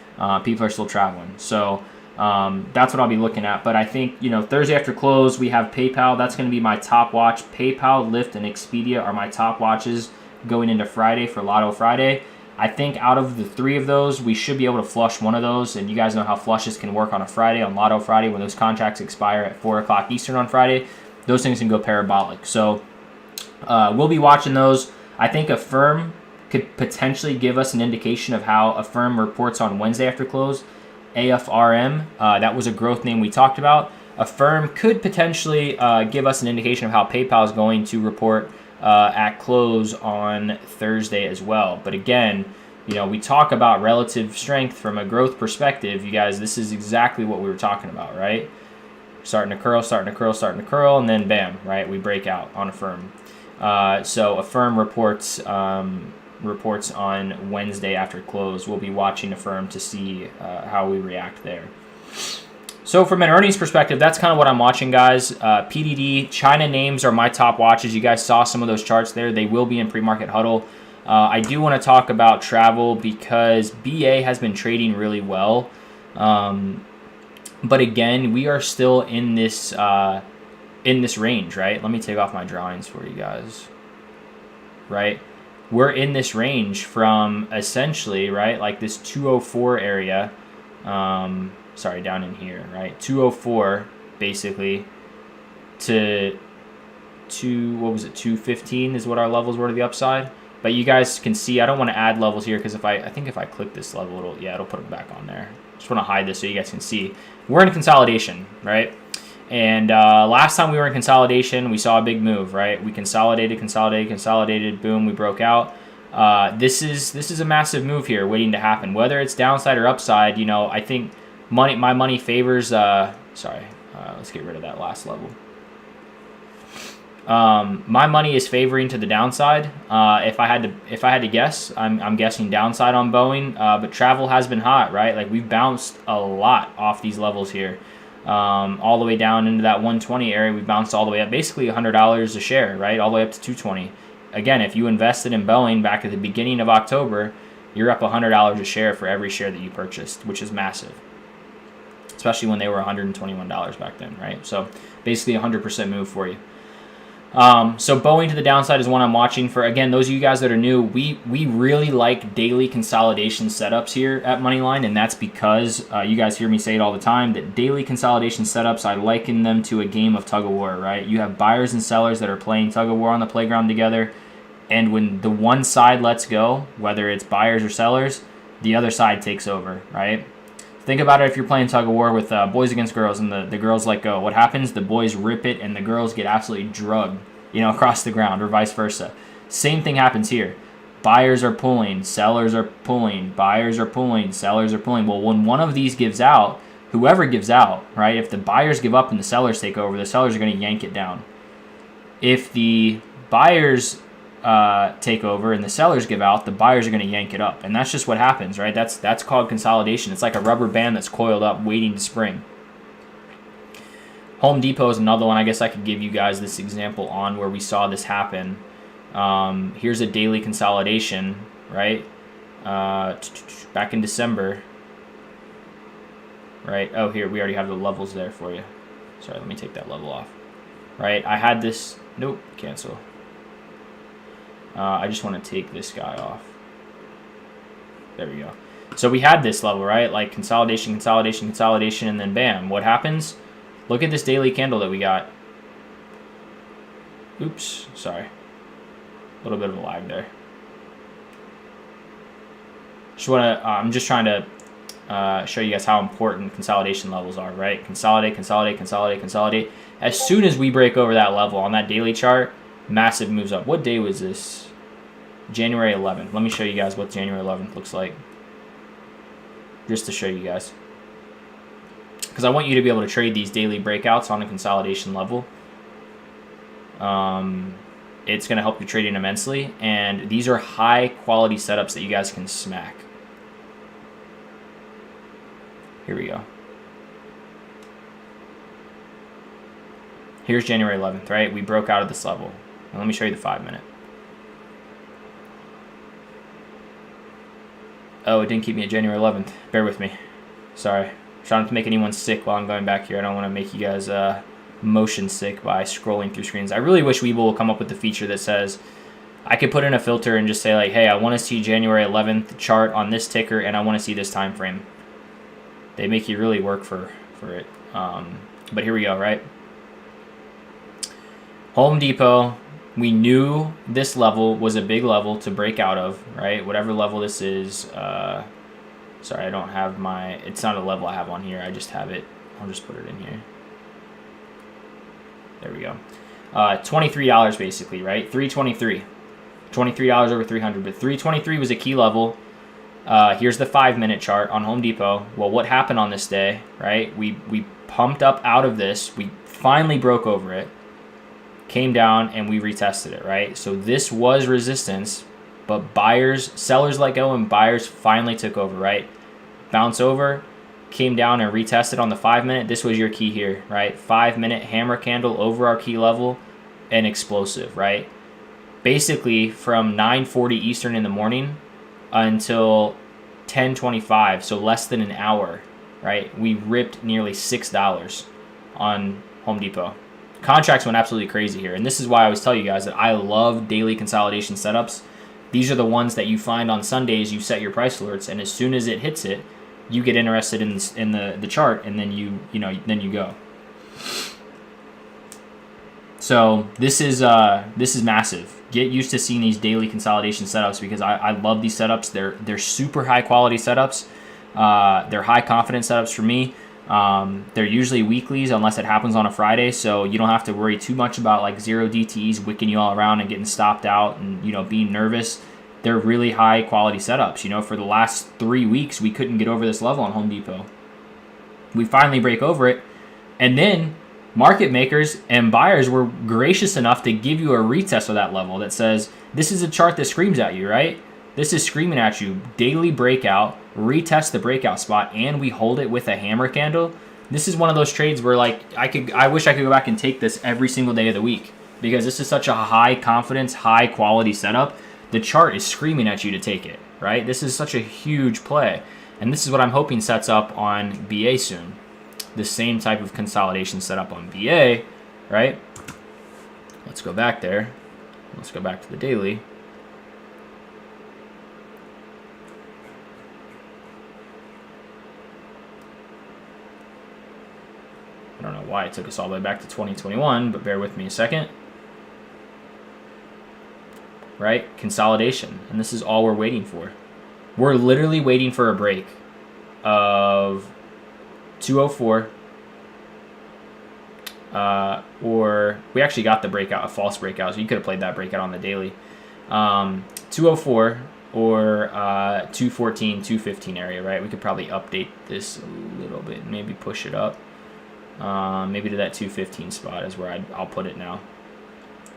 Speaker 1: People are still traveling. So that's what I'll be looking at. But I think, you know, Thursday after close, we have PayPal. That's going to be my top watch. PayPal, Lyft, and Expedia are my top watches going into Friday for Lotto Friday. I think out of the three of those, we should be able to flush one of those. And you guys know how flushes can work on a Friday, on Lotto Friday, when those contracts expire at 4 o'clock Eastern on Friday. Those things can go parabolic. So we'll be watching those. I think Affirm could potentially give us an indication of how Affirm reports on Wednesday after close. AFRM, that was a growth name we talked about. Affirm could potentially give us an indication of how PayPal is going to report at close on Thursday as well. But again, you know, we talk about relative strength from a growth perspective. You guys, this is exactly what we were talking about, right? Starting to curl, and then bam, right? We break out on Affirm. So Affirm reports on Wednesday after close. We'll be watching Affirm to see how we react there. So from an earnings perspective, that's kind of what I'm watching, guys. PDD, China names are my top watches. You guys saw some of those charts there. They will be in pre-market huddle. I do want to talk about travel because BA has been trading really well. But again, we are still in this range, right? Let me take off my drawings for you guys, right? We're in this range from essentially, right, like this 204 area, down in here, right, 204 basically to 215 is what our levels were to the upside. But you guys can see, I don't want to add levels here because I think if I click this level, it'll put it back on there. Just want to hide this so you guys can see. We're in consolidation, right? And last time we were in consolidation, we saw a big move, right? We consolidated, boom, we broke out. This is a massive move here waiting to happen. Whether it's downside or upside, you know, I think my money favors Sorry, let's get rid of that last level. My money is favoring to the downside. If I had to guess, I'm guessing downside on Boeing. But travel has been hot, right? Like we've bounced a lot off these levels here, all the way down into that 120 area. We bounced all the way up, basically $100 a share, right? All the way up to 220. Again, if you invested in Boeing back at the beginning of October, you're up $100 a share for every share that you purchased, which is massive, especially when they were $121 back then, right? So basically a 100% move for you. So Boeing to the downside is one I'm watching for. Again, those of you guys that are new, we really like daily consolidation setups here at Moneyline, and that's because you guys hear me say it all the time, that daily consolidation setups, I liken them to a game of tug of war, right? You have buyers and sellers that are playing tug of war on the playground together, and when the one side lets go, whether it's buyers or sellers, the other side takes over, right? Think about it if you're playing tug of war with boys against girls, and the girls let go. What happens? The boys rip it, and the girls get absolutely drugged, across the ground, or vice versa. Same thing happens here. Buyers are pulling, sellers are pulling, buyers are pulling, sellers are pulling. Well, when one of these gives out, whoever gives out, right? If the buyers give up and the sellers take over, the sellers are going to yank it down. If the buyers take over and the sellers give out, the buyers are going to yank it up, and that's just what happens, right? That's called consolidation. It's like a rubber band that's coiled up waiting to spring. Home Depot is another one. I guess I could give you guys this example on where we saw this happen. Here's a daily consolidation, right? Back in December, right? Oh, here we already have the levels there for you. Sorry, let me take that level off. Right, I had this. Nope, cancel. I just want to take this guy off. There we go. So we had this level, right? Like consolidation, consolidation, consolidation, and then bam. What happens? Look at this daily candle that we got. Oops, sorry. A little bit of a lag there. I'm just trying to show you guys how important consolidation levels are, right? Consolidate, consolidate, consolidate, consolidate. As soon as we break over that level on that daily chart, massive moves up. What day was this? January 11th. Let me show you guys what January 11th looks like. Just to show you guys. Because I want you to be able to trade these daily breakouts on a consolidation level. It's going to help your trading immensely. And these are high quality setups that you guys can smack. Here we go. Here's January 11th, right? We broke out of this level. Now let me show you the 5-minute. Oh, it didn't keep me at January 11th. Bear with me. Sorry. Trying not to make anyone sick while I'm going back here. I don't want to make you guys motion sick by scrolling through screens. I really wish Webull will come up with the feature that says I could put in a filter and just say like, hey, I want to see January 11th chart on this ticker, and I want to see this time frame. They make you really work for it. But here we go, right? Home Depot. We knew this level was a big level to break out of, right? Whatever level this is. Sorry, I don't have my... It's not a level I have on here. I just have it. I'll just put it in here. There we go. $23 basically, right? $323. $23 over 300. But 323 was a key level. Here's the 5-minute chart on Home Depot. Well, what happened on this day, right? We pumped up out of this. We finally broke over it. Came down and we retested it, right? So this was resistance, but sellers let go and buyers finally took over, right? Bounce over, came down and retested on the 5-minute. This was your key here, right? 5-minute hammer candle over our key level and explosive, right? Basically from 9:40 Eastern in the morning until 10:25, so less than an hour, right? We ripped nearly $6 on Home Depot. Contracts went absolutely crazy here, and this is why I always tell you guys that I love daily consolidation setups. These are the ones that you find on Sundays. You set your price alerts, and as soon as it hits it, you get interested in the chart, and then you go. So this is massive. Get used to seeing these daily consolidation setups because I love these setups. They're super high quality setups. They're high confidence setups for me. They're usually weeklies unless it happens on a Friday, so you don't have to worry too much about like zero DTEs wicking you all around and getting stopped out and being nervous. They're really high quality setups. For the last 3 weeks we couldn't get over this level on Home Depot. We finally break over it. And then market makers and buyers were gracious enough to give you a retest of that level that says, this is a chart that screams at you, right? This is screaming at you. Daily breakout, retest the breakout spot, and we hold it with a hammer candle. This is one of those trades where like I wish I could go back and take this every single day of the week, because this is such a high confidence, high quality setup. The chart is screaming at you to take it, right? This is such a huge play. And this is what I'm hoping sets up on BA soon. The same type of consolidation setup on BA, right? Let's go back there. Let's go back to the daily. I don't know why it took us all the way back to 2021, but bear with me a second. Right? Consolidation. And this is all we're waiting for. We're literally waiting for a break of 204. Or we actually got the breakout, a false breakout, so you could have played that breakout on the daily. 204 or 214, 215 area, right? We could probably update this a little bit, maybe push it up. Maybe to that 215 spot is where I'll put it now.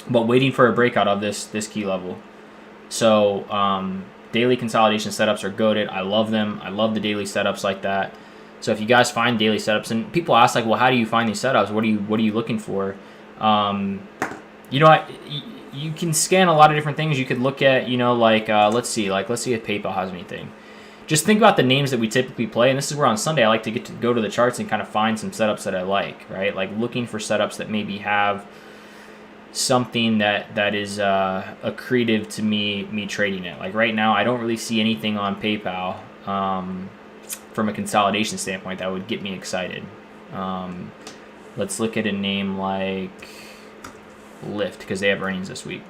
Speaker 1: But waiting for a breakout of this key level. So daily consolidation setups are goated. I love them. I love the daily setups like that. So if you guys find daily setups, and people ask like, well, how do you find these setups? What are you looking for? You know, you can scan a lot of different things. You could look at, you know, like let's see if PayPal has anything. Just think about the names that we typically play, and this is where on Sunday I like to get to go to the charts and kind of find some setups that I like, right? Like looking for setups that maybe have something that is accretive to me trading it. Like right now, I don't really see anything on PayPal from a consolidation standpoint that would get me excited. Let's look at a name like Lyft, because they have earnings this week.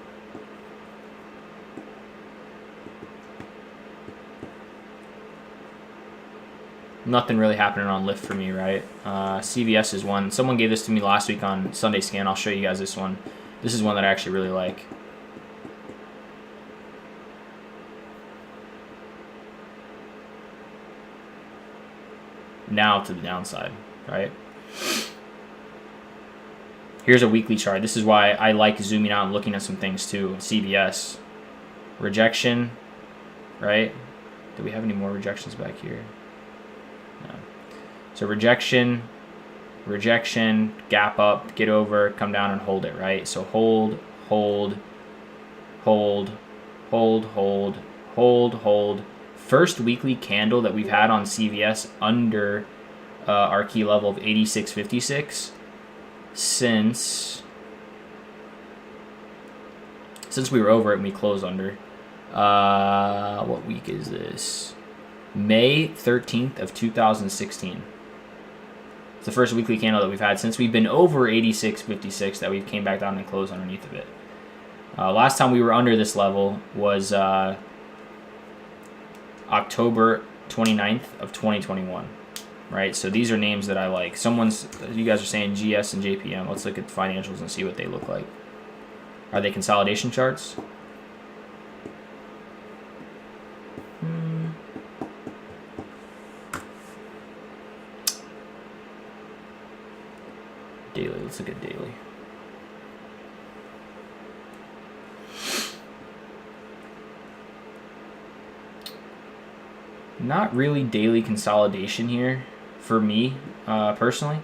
Speaker 1: Nothing really happening on Lyft for me, right? CVS is one. Someone gave this to me last week on Sunday Scan. I'll show you guys this one. This is one that I actually really like. Now to the downside, right? Here's a weekly chart. This is why I like zooming out and looking at some things too. CVS. Rejection, right? Do we have any more rejections back here? No. So rejection, gap up, get over, come down and hold it, right? So hold, hold, hold, hold, hold, hold, hold. First weekly candle that we've had on CVS under our key level of 86.56 since we were over it and we closed under. What week is this? May 13th of 2016. It's the first weekly candle that we've had since we've been over 86.56 that we've came back down and closed underneath of it. Last time we were under this level was October 29th of 2021, right? So these are names that I like. You guys are saying GS and JPM. Let's look at the financials and see what they look like. Are they consolidation charts? Daily, let's look at daily. Not really daily consolidation here for me, personally.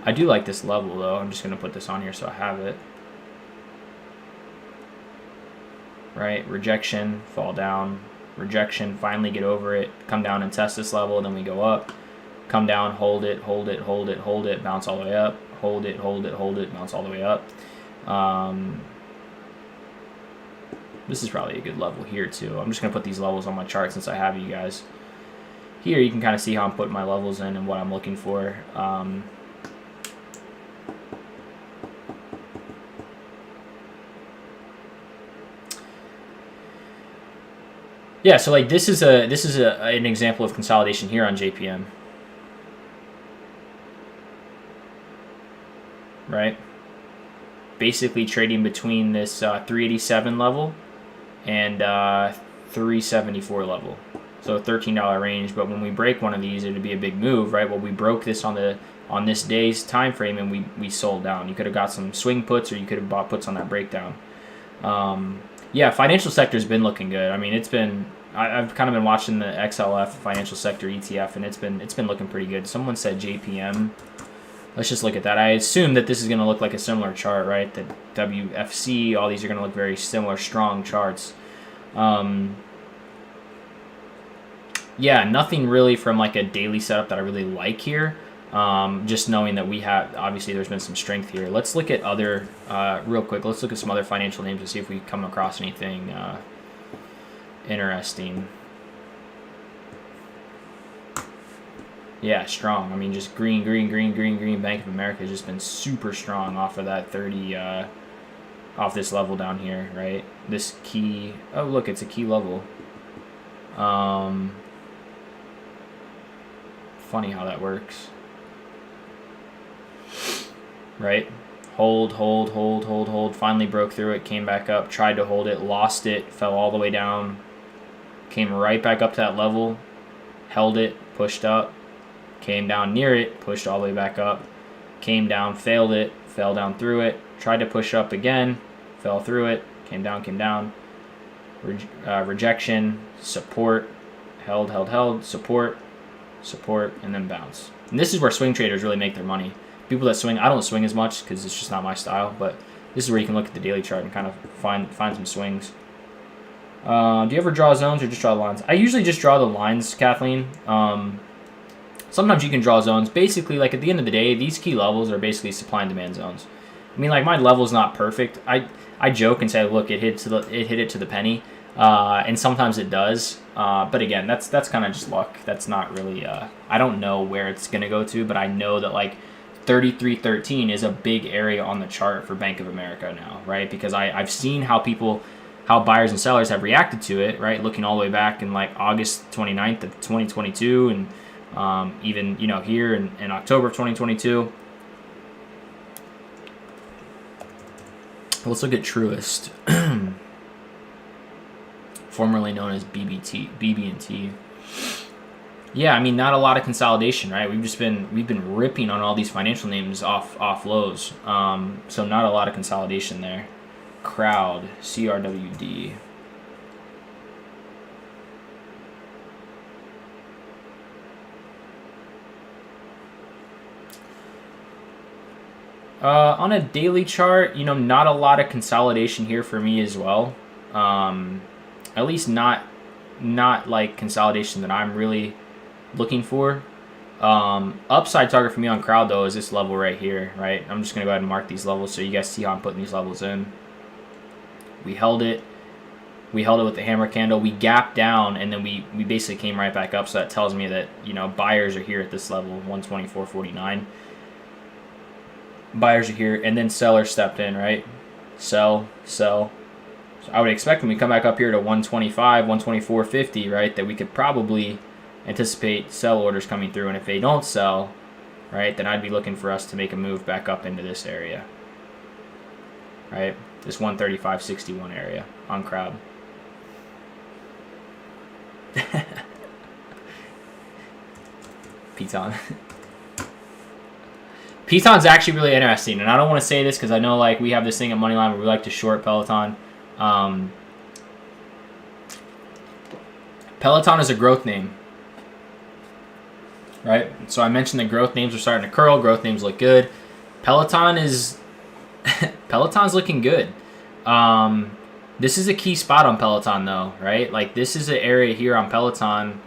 Speaker 1: I do like this level though. I'm just going to put this on here so I have it. Right, rejection, fall down, rejection, finally get over it, come down and test this level, then we go up, come down, hold it, hold it, hold it, hold it, bounce all the way up, hold it, hold it, hold it, bounce all the way up. This is probably a good level here too. I'm just going to put these levels on my chart since I have you guys. Here you can kind of see how I'm putting my levels in and what I'm looking for. Yeah, so like this is an example of consolidation here on JPM. Right? Basically trading between this 387 level and 374 level, So $13 range, but when we break one of these, it'd be a big move, right? Well, we broke this on this day's time frame, and we sold down. You could have got some swing puts, or you could have bought puts on that breakdown. Yeah, financial sector's been looking good. I mean, I've kind of been watching the XLF financial sector ETF, and it's been looking pretty good. Someone said JPM. Let's just look at that. I assume that this is going to look like a similar chart, right? The WFC, all these are going to look very similar, strong charts. Yeah, nothing really from like a daily setup that I really like here. Just knowing that we have, obviously there's been some strength here. Let's look at other, real quick, let's look at some other financial names to see if we come across anything interesting. Yeah, strong. I mean, just green. Bank of America has just been super strong off of that 30, off this level down here, right? This key, oh look, it's a key level. Funny how that works. Right? Hold. Finally broke through it, came back up, tried to hold it, lost it, fell all the way down, came right back up to that level, held it, pushed up, came down near it, pushed all the way back up, came down, failed it, fell down through it, tried to push up again, fell through it, came down, rejection, support, held, support, and then bounce. And this is where swing traders really make their money. People that swing, I don't swing as much because it's just not my style, but this is where you can look at the daily chart and kind of find some swings. Do you ever draw zones or just draw lines? I usually just draw the lines, Kathleen. Sometimes you can draw zones. Basically, like at the end of the day, these key levels are basically supply and demand zones. I mean, like my level's not perfect. I joke and say, look, it hit it to the penny, and sometimes it does. But again, that's kind of just luck. That's not really. I don't know where it's gonna go to, but I know that like 33.13 is a big area on the chart for Bank of America now, right? Because I've seen how buyers and sellers have reacted to it, right? Looking all the way back in like August 29th of 2022 and even, here in October of 2022. Let's look at Truist, formerly known as BB&T. Yeah, I mean, not a lot of consolidation, right? We've been ripping on all these financial names off lows, so not a lot of consolidation there. Crowd, CRWD. On a daily chart, not a lot of consolidation here for me as well. At least not like consolidation that I'm really looking for. Upside target for me on crowd though is this level right here, right? I'm just gonna go ahead and mark these levels so you guys see how I'm putting these levels in. We held it with the hammer candle. We gapped down and then we basically came right back up. So that tells me that buyers are here at this level, 124.49. Buyers are here, and then sellers stepped in, right? Sell. So I would expect when we come back up here to 125, 124.50, right, that we could probably anticipate sell orders coming through. And if they don't sell, right, then I'd be looking for us to make a move back up into this area, right? This 135.61 area on crowd. Piton. Piton's actually really interesting, and I don't want to say this because I know like we have this thing at Moneyline where we like to short Peloton. Peloton is a growth name, right? So I mentioned that growth names are starting to curl. Growth names look good. Peloton's looking good. This is a key spot on Peloton though, right? Like this is an area here on Peloton.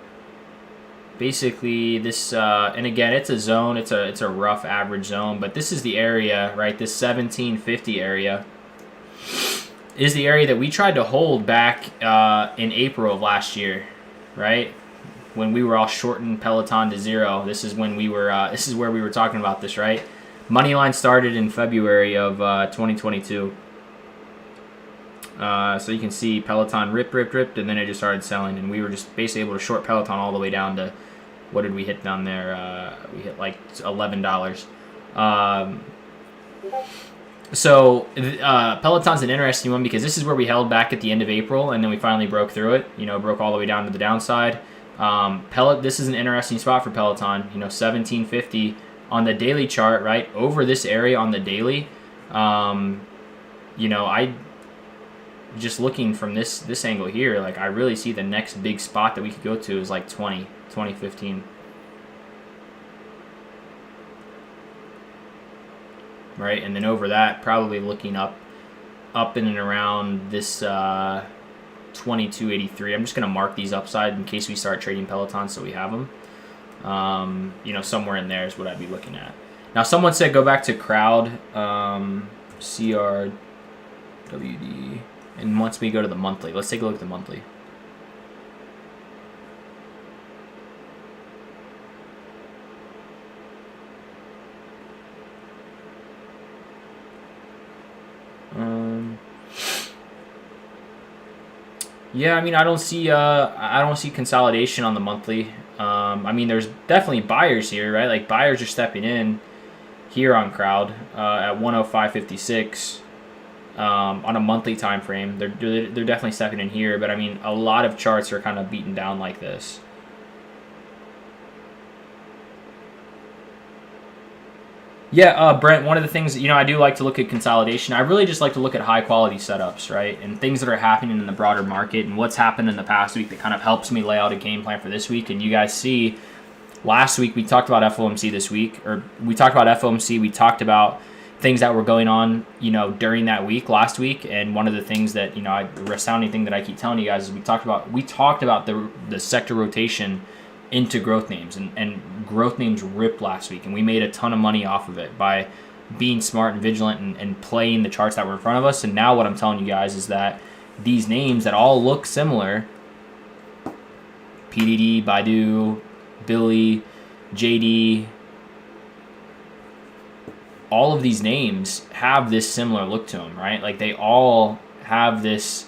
Speaker 1: Basically, this and again, it's a zone. It's a rough average zone, but this is the area, right? This 1750 area is the area that we tried to hold back in April of last year, right? When we were all shorting Peloton to zero. This is when we were. This is where we were talking about this, right? Moneyline started in February of 2022. So you can see Peloton ripped, and then it just started selling, and we were just basically able to short Peloton all the way down to, what did we hit down there? We hit like $11. So Peloton's an interesting one because this is where we held back at the end of April, and then we finally broke through it. Broke all the way down to the downside. This is an interesting spot for Peloton. 1750 on the daily chart, right over this area on the daily. I just looking from this angle here, like I really see the next big spot that we could go to is like 2015. Right, and then over that, probably looking up in and around this 2283. I'm just going to mark these upside in case we start trading Peloton so we have them. Somewhere in there is what I'd be looking at. Now, someone said go back to crowd, CRWD, and wants me to go to the monthly. Let's take a look at the monthly. Yeah, I mean, I don't see consolidation on the monthly. I mean, there's definitely buyers here, right? Like buyers are stepping in here on crowd at 105.56 on a monthly time frame. They're definitely stepping in here, but I mean, a lot of charts are kind of beaten down like this. Yeah, Brent, one of the things, I do like to look at consolidation. I really just like to look at high quality setups, right? And things that are happening in the broader market and what's happened in the past week that kind of helps me lay out a game plan for this week. And you guys see, last week we talked about FOMC this week, or we talked about FOMC, we talked about things that were going on, during that week, last week. And one of the things that, the resounding thing that I keep telling you guys is we talked about the sector rotation into growth names, and growth names ripped last week, and we made a ton of money off of it by being smart and vigilant and playing the charts that were in front of us. And now what I'm telling you guys is that these names that all look similar, PDD, Baidu, Billy, JD, all of these names have this similar look to them, right? Like they all have this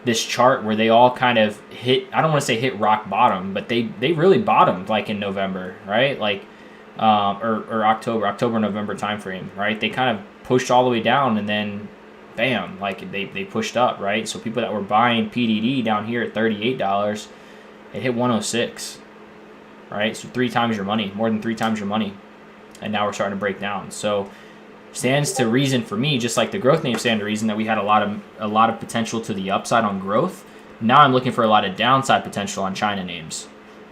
Speaker 1: chart where they all kind of hit, I don't want to say hit rock bottom, but they really bottomed like in November, right? Like, or October, November timeframe, right? They kind of pushed all the way down and then bam, like they pushed up, right? So people that were buying PDD down here at $38, it hit 106, right? So 3 times your money, more than 3 times your money. And now we're starting to break down. So stands to reason for me, just like the growth names stand to reason, that we had a lot of potential to the upside on growth. Now I'm looking for a lot of downside potential on China names.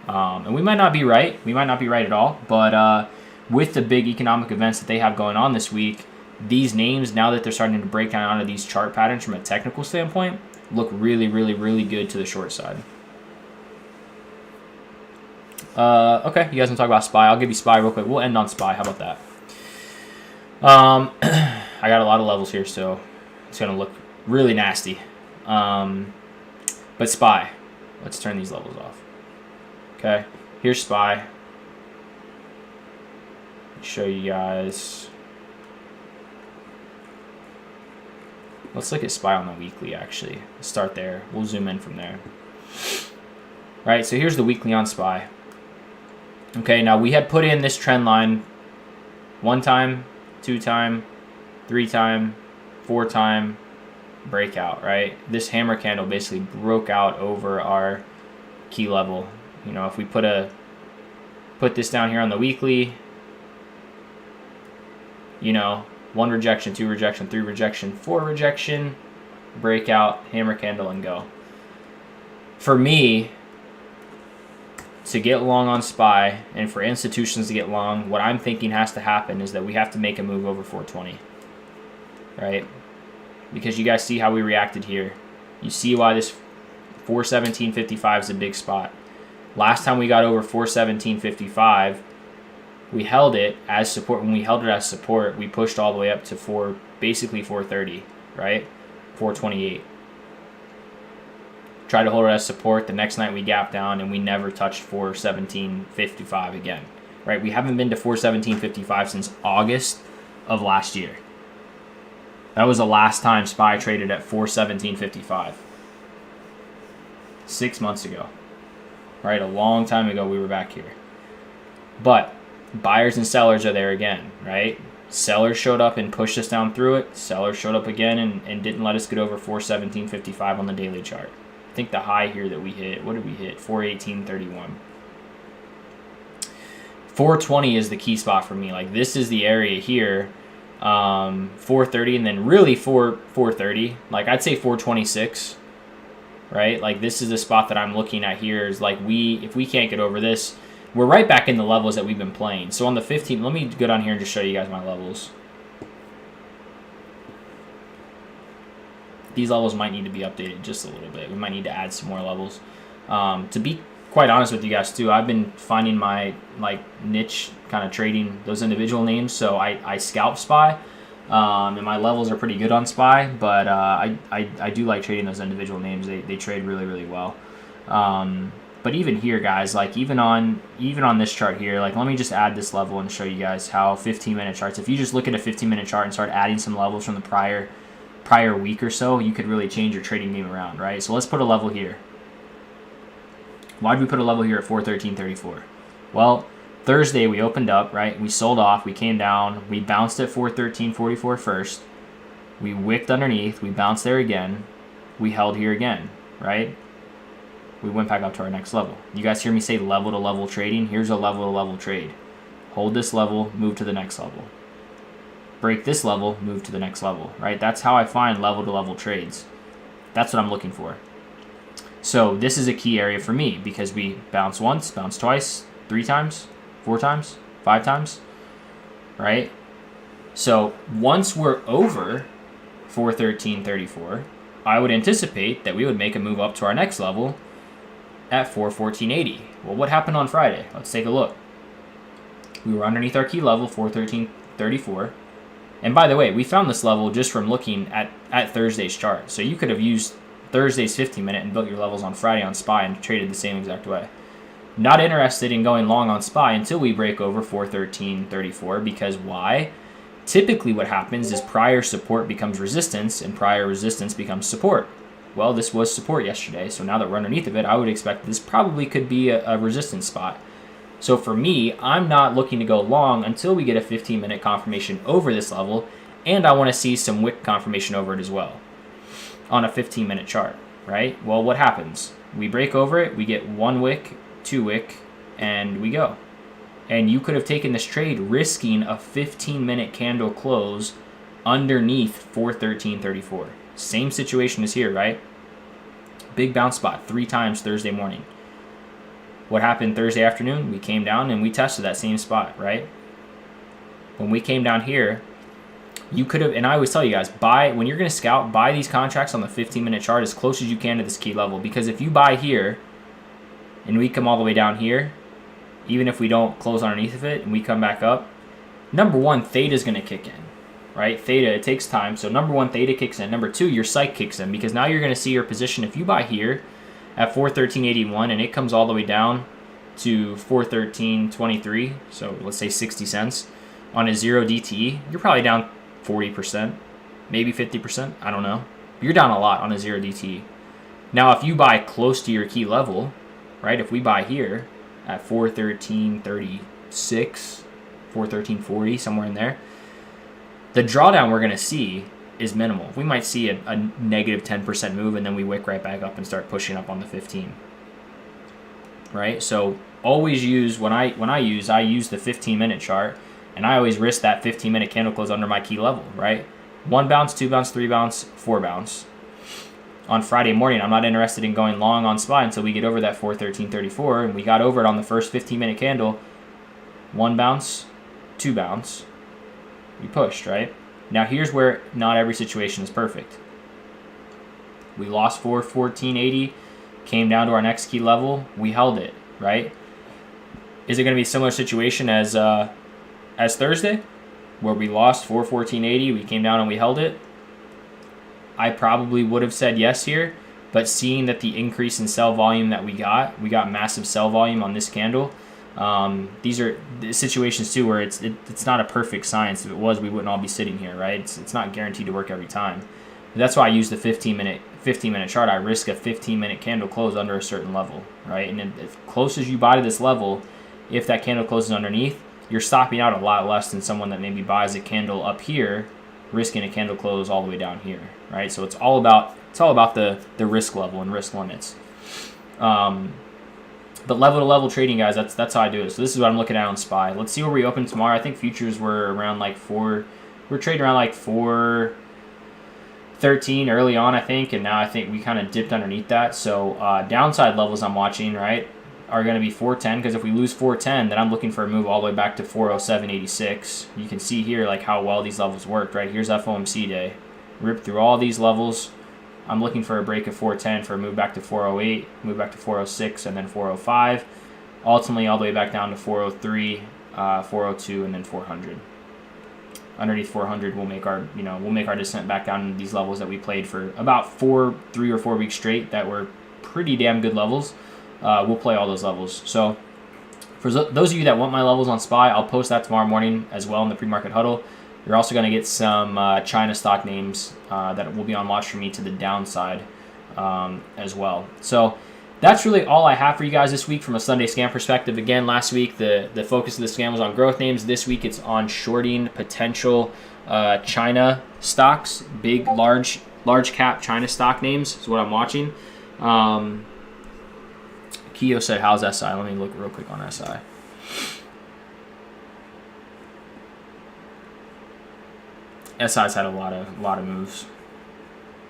Speaker 1: And we might not be right. We might not be right at all. But with the big economic events that they have going on this week, these names, now that they're starting to break down onto these chart patterns from a technical standpoint, look really, really, really good to the short side. Okay, you guys want to talk about SPY? I'll give you SPY real quick. We'll end on SPY. How about that? I got a lot of levels here, so it's going to look really nasty. But SPY, let's turn these levels off. Okay, here's SPY. Show you guys. Let's look at SPY on the weekly, actually. Let's start there. We'll zoom in from there. Right, so here's the weekly on SPY. Okay, now we had put in this trend line 1 time, 2 time, 3 time, 4 time breakout, right? This hammer candle basically broke out over our key level. If we put this down here on the weekly, 1 rejection, 2 rejection, 3 rejection, 4 rejection, breakout, hammer candle, and go. For me, to get long on SPY and for institutions to get long, what I'm thinking has to happen is that we have to make a move over 420, right? Because you guys see how we reacted here. You see why this 417.55 is a big spot. Last time we got over 417.55, we held it as support. When we held it as support, we pushed all the way up to basically 430, right? 428. Tried to hold it as support. The next night we gapped down and we never touched 417.55 again, right? We haven't been to 417.55 since August of last year. That was the last time SPY traded at 417.55. 6 months ago, right? A long time ago we were back here. But buyers and sellers are there again, right? Sellers showed up and pushed us down through it. Sellers showed up again and didn't let us get over 417.55 on the daily chart. think the high here that we hit, what did we hit? 418.31. 420 is the key spot for me. Like, this is the area here, 430, and then really 430. Like, I'd say 426, right? Like, this is the spot that I'm looking at here. Is like, if we can't get over this, we're right back in the levels that we've been playing. So on the 15, let me go down here and just show you guys my levels. These levels might need to be updated just a little bit. We might need to add some more levels. To be quite honest with you guys too, I've been finding my niche kind of trading those individual names. So I scalp SPY, and my levels are pretty good on SPY, but I do like trading those individual names. They trade really, really well. But even here, guys, like even on this chart here, like let me just add this level and show you guys how 15-minute charts. If you just look at a 15-minute chart and start adding some levels from the prior week or so, you could really change your trading game around, right? So let's put a level here. Why did we put a level here at 413.34? Well, Thursday we opened up, right? We sold off, we came down, we bounced at 413.44 first. We wicked underneath, we bounced there again, we held here again, right? We went back up to our next level. You guys hear me say level to level trading? Here's a level to level trade. Hold this level, move to the next level. Break this level, move to the next level, right? That's how I find level to level trades. That's what I'm looking for. So this is a key area for me because we bounce once, bounce twice, 3 times, 4 times, 5 times, right? So once we're over 413.34, I would anticipate that we would make a move up to our next level at 414.80. Well, what happened on Friday? Let's take a look. We were underneath our key level, 413.34. And by the way, we found this level just from looking at Thursday's chart. So you could have used Thursday's 15-minute and built your levels on Friday on SPY and traded the same exact way. Not interested in going long on SPY until we break over 413.34 because why? Typically what happens is prior support becomes resistance and prior resistance becomes support. Well, this was support yesterday, so now that we're underneath of it, I would expect this probably could be a resistance spot. So for me, I'm not looking to go long until we get a 15-minute confirmation over this level, and I want to see some wick confirmation over it as well on a 15-minute chart, right? Well, what happens? We break over it, we get 1 wick, 2 wick, and we go. And you could have taken this trade risking a 15-minute candle close underneath 413.34. Same situation as here, right? Big bounce spot 3 times Thursday morning. What happened Thursday afternoon? We came down and we tested that same spot, right? When we came down here, you could have, and I always tell you guys, when you're going to scout, buy these contracts on the 15-minute chart as close as you can to this key level. Because if you buy here and we come all the way down here, even if we don't close underneath of it and we come back up, number one, theta is going to kick in, right? Theta, it takes time. So number one, theta kicks in. Number two, your psych kicks in because now you're going to see your position. If you buy here at 413.81 and it comes all the way down to 413.23, so let's say 60 cents on a 0 DTE, you're probably down 40%, maybe 50%, I don't know. You're down a lot on a 0 DTE. Now, if you buy close to your key level, right, if we buy here at 413.36, 413.40, somewhere in there, the drawdown we're going to see is minimal. We might see a negative 10% move, and then we wick right back up and start pushing up on the 15. Right? So always use, I use the 15-minute chart, and I always risk that 15-minute candle close under my key level, right? 1 bounce, 2 bounce, 3 bounce, 4 bounce. On Friday morning, I'm not interested in going long on SPY until we get over that 413.34, and we got over it on the first 15-minute candle. 1 bounce, 2 bounce. We pushed, right? Now here's where not every situation is perfect. We lost 414.80, came down to our next key level, we held it, right? Is it going to be a similar situation as Thursday, where we lost 414.80, we came down and we held it? I probably would have said yes here, but seeing that the increase in sell volume that we got massive sell volume on this candle. These are situations too where it's not a perfect science. If it was, we wouldn't all be sitting here, right? It's not guaranteed to work every time. But that's why I use the 15-minute chart. I risk a 15-minute candle close under a certain level, right? And as close as you buy to this level, if that candle closes underneath, you're stopping out a lot less than someone that maybe buys a candle up here, risking a candle close all the way down here, right? So it's all about It's all about the risk level and risk limits. But level to level trading, guys, that's how I do it. So this is what I'm looking at on SPY. Let's see where we open tomorrow. I think futures were around like we're trading around like 413 early on, I think, and now I think we kind of dipped underneath that. So downside levels I'm watching, right, are going to be 410, because if we lose 410, then I'm looking for a move all the way back to 407.86. You can see here like how well these levels worked, right? Here's FOMC day. Ripped through all these levels. I'm looking for a break of 410 for a move back to 408, move back to 406, and then 405. Ultimately, all the way back down to 403, 402, and then 400. Underneath 400, we'll make our descent back down to these levels that we played for about 3 or 4 weeks straight. That were pretty damn good levels. We'll play all those levels. So for those of you that want my levels on SPY, I'll post that tomorrow morning as well in the pre-market huddle. You're also going to get some China stock names that will be on watch for me to the downside as well. So that's really all I have for you guys this week from a Sunday scam perspective. Again, last week the focus of the scam was on growth names. This week it's on shorting potential China stocks, big, large cap China stock names is what I'm watching. Keo said, how's SI? Let me look real quick on SI. SI's had a lot of moves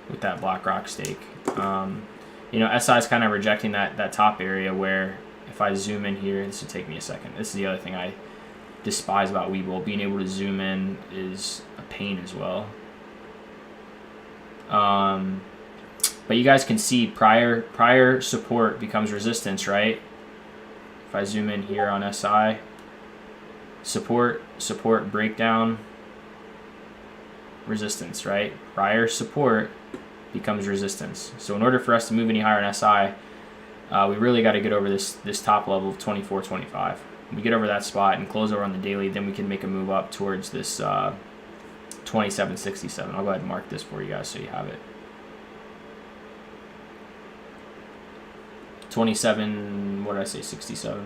Speaker 1: with that BlackRock stake. SI's kind of rejecting that top area where if I zoom in here, this will take me a second. This is the other thing I despise about Webull. Being able to zoom in is a pain as well. But you guys can see prior support becomes resistance, right? If I zoom in here on SI, support, breakdown, resistance, right? Prior support becomes resistance. So in order for us to move any higher in SI, we really got to get over this top level of 24.25. We get over that spot and close over on the daily, then we can make a move up towards this 27.67. I'll go ahead and mark this for you guys so you have it. 27, what did I say, 67?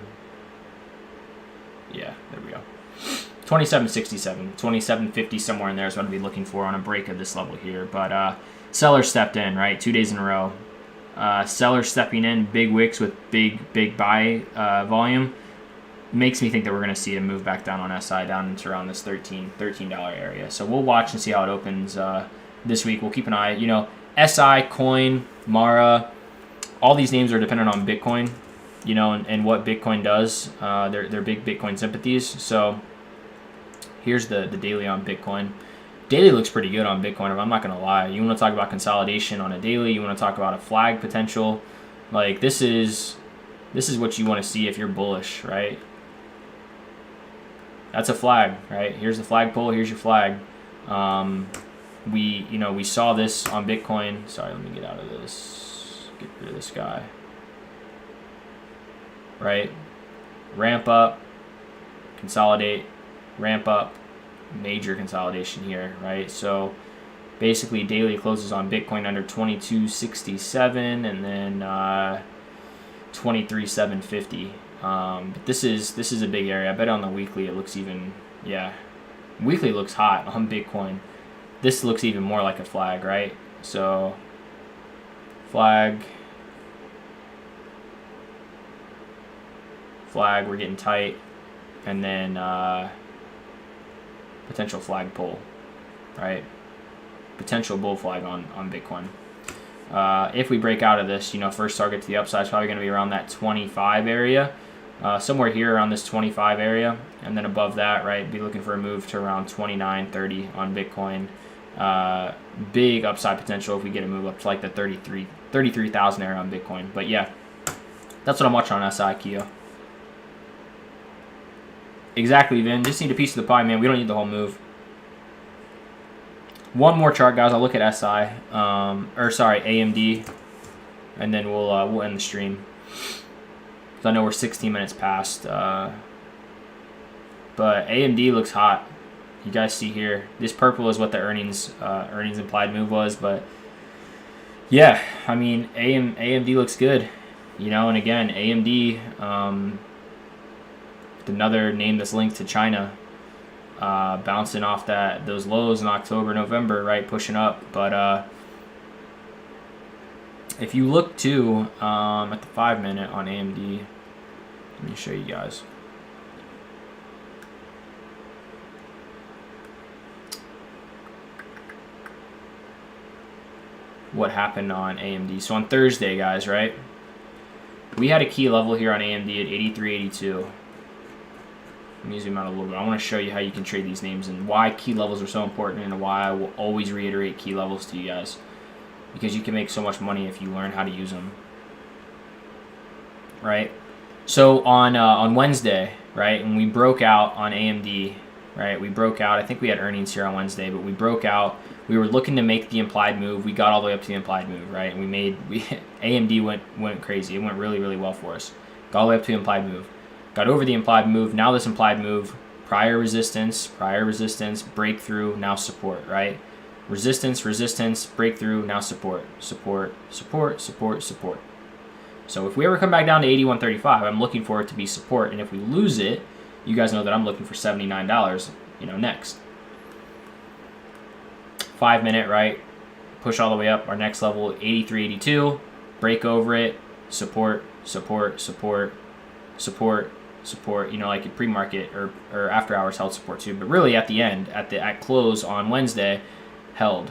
Speaker 1: Yeah, there we go. 27.67, 27.50, somewhere in there is what I'd be looking for on a break of this level here. But seller stepped in, right? 2 days in a row. Seller stepping in, big wicks with big buy volume. Makes me think that we're going to see a move back down on SI down into around this $13 area. So we'll watch and see how it opens this week. We'll keep an eye. SI, Coin, Mara, all these names are dependent on Bitcoin, and what Bitcoin does. They're big Bitcoin sympathies. So here's the daily on Bitcoin. Daily looks pretty good on Bitcoin, if I'm not going to lie. You want to talk about consolidation on a daily. You want to talk about a flag potential. Like, this is what you want to see if you're bullish, right? That's a flag, right? Here's the flagpole. Here's your flag. We saw this on Bitcoin. Sorry, let me get out of this. Get rid of this guy. Right? Ramp up, consolidate, ramp up, major consolidation here, right? So basically daily closes on Bitcoin under 22.67 and then 23.750. But this is a big area. I bet on the weekly it looks even, yeah. Weekly looks hot on Bitcoin. This looks even more like a flag, right? So flag, we're getting tight, and then potential flag pull, right? Potential bull flag on Bitcoin. If we break out of this, first target to the upside is probably going to be around that 25 area, somewhere here around this 25 area, and then above that, right, be looking for a move to around 29.30 on Bitcoin. Big upside potential if we get a move up to like the 33,000 area on Bitcoin. But yeah, that's what I'm watching on SI, Keo. Exactly, Vin. Just need a piece of the pie, man. We don't need the whole move. One more chart, guys. I'll look at SI, AMD, and then we'll end the stream. Because I know we're 16 minutes past. But AMD looks hot. You guys see here. This purple is what the earnings implied move was. But yeah, I mean, AMD looks good. And again, AMD, another name that's linked to China, bouncing off those lows in October, November, right, pushing up. But If you look too at the 5-minute on AMD, let me show you guys. What happened on AMD. So on Thursday, guys, right? We had a key level here on AMD at 83.82. Let me zoom out a little bit. I want to show you how you can trade these names and why key levels are so important and why I will always reiterate key levels to you guys. Because you can make so much money if you learn how to use them. Right? So on Wednesday, right, and we broke out on AMD, right? We broke out. I think we had earnings here on Wednesday, but we broke out. We were looking to make the implied move. We got all the way up to the implied move, right? And AMD went crazy. It went really, really well for us. Got all the way up to the implied move. Got over the implied move. Now this implied move, prior resistance, breakthrough, now support, right? Resistance, breakthrough, now support. Support. So if we ever come back down to 81.35, I'm looking for it to be support. And if we lose it, you guys know that I'm looking for $79, next. 5-minute, right? Push all the way up. Our next level, 83.82. Break over it. Support. Like in pre-market or after hours held support too. But really at the end, at close on Wednesday, held.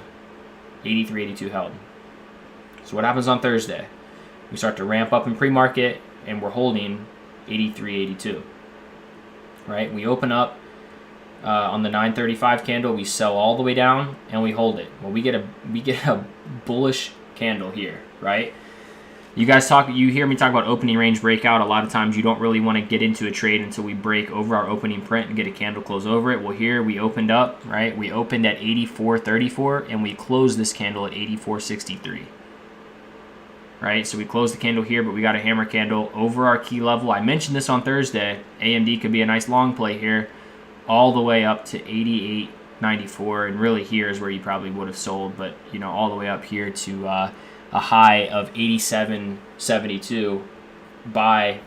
Speaker 1: 83.82 held. So what happens on Thursday? We start to ramp up in pre-market and we're holding 83.82. Right? We open up on the 9:35 candle, we sell all the way down and we hold it. Well, we get a bullish candle here, right? You hear me talk about opening range breakout. A lot of times you don't really want to get into a trade until we break over our opening print and get a candle close over it. Well, here we opened up, right? We opened at 84.34 and we closed this candle at 84.63. Right? So we closed the candle here, but we got a hammer candle over our key level. I mentioned this on Thursday. AMD could be a nice long play here, all the way up to 88.94, and really here is where you probably would have sold, but all the way up here to a high of 87.72 by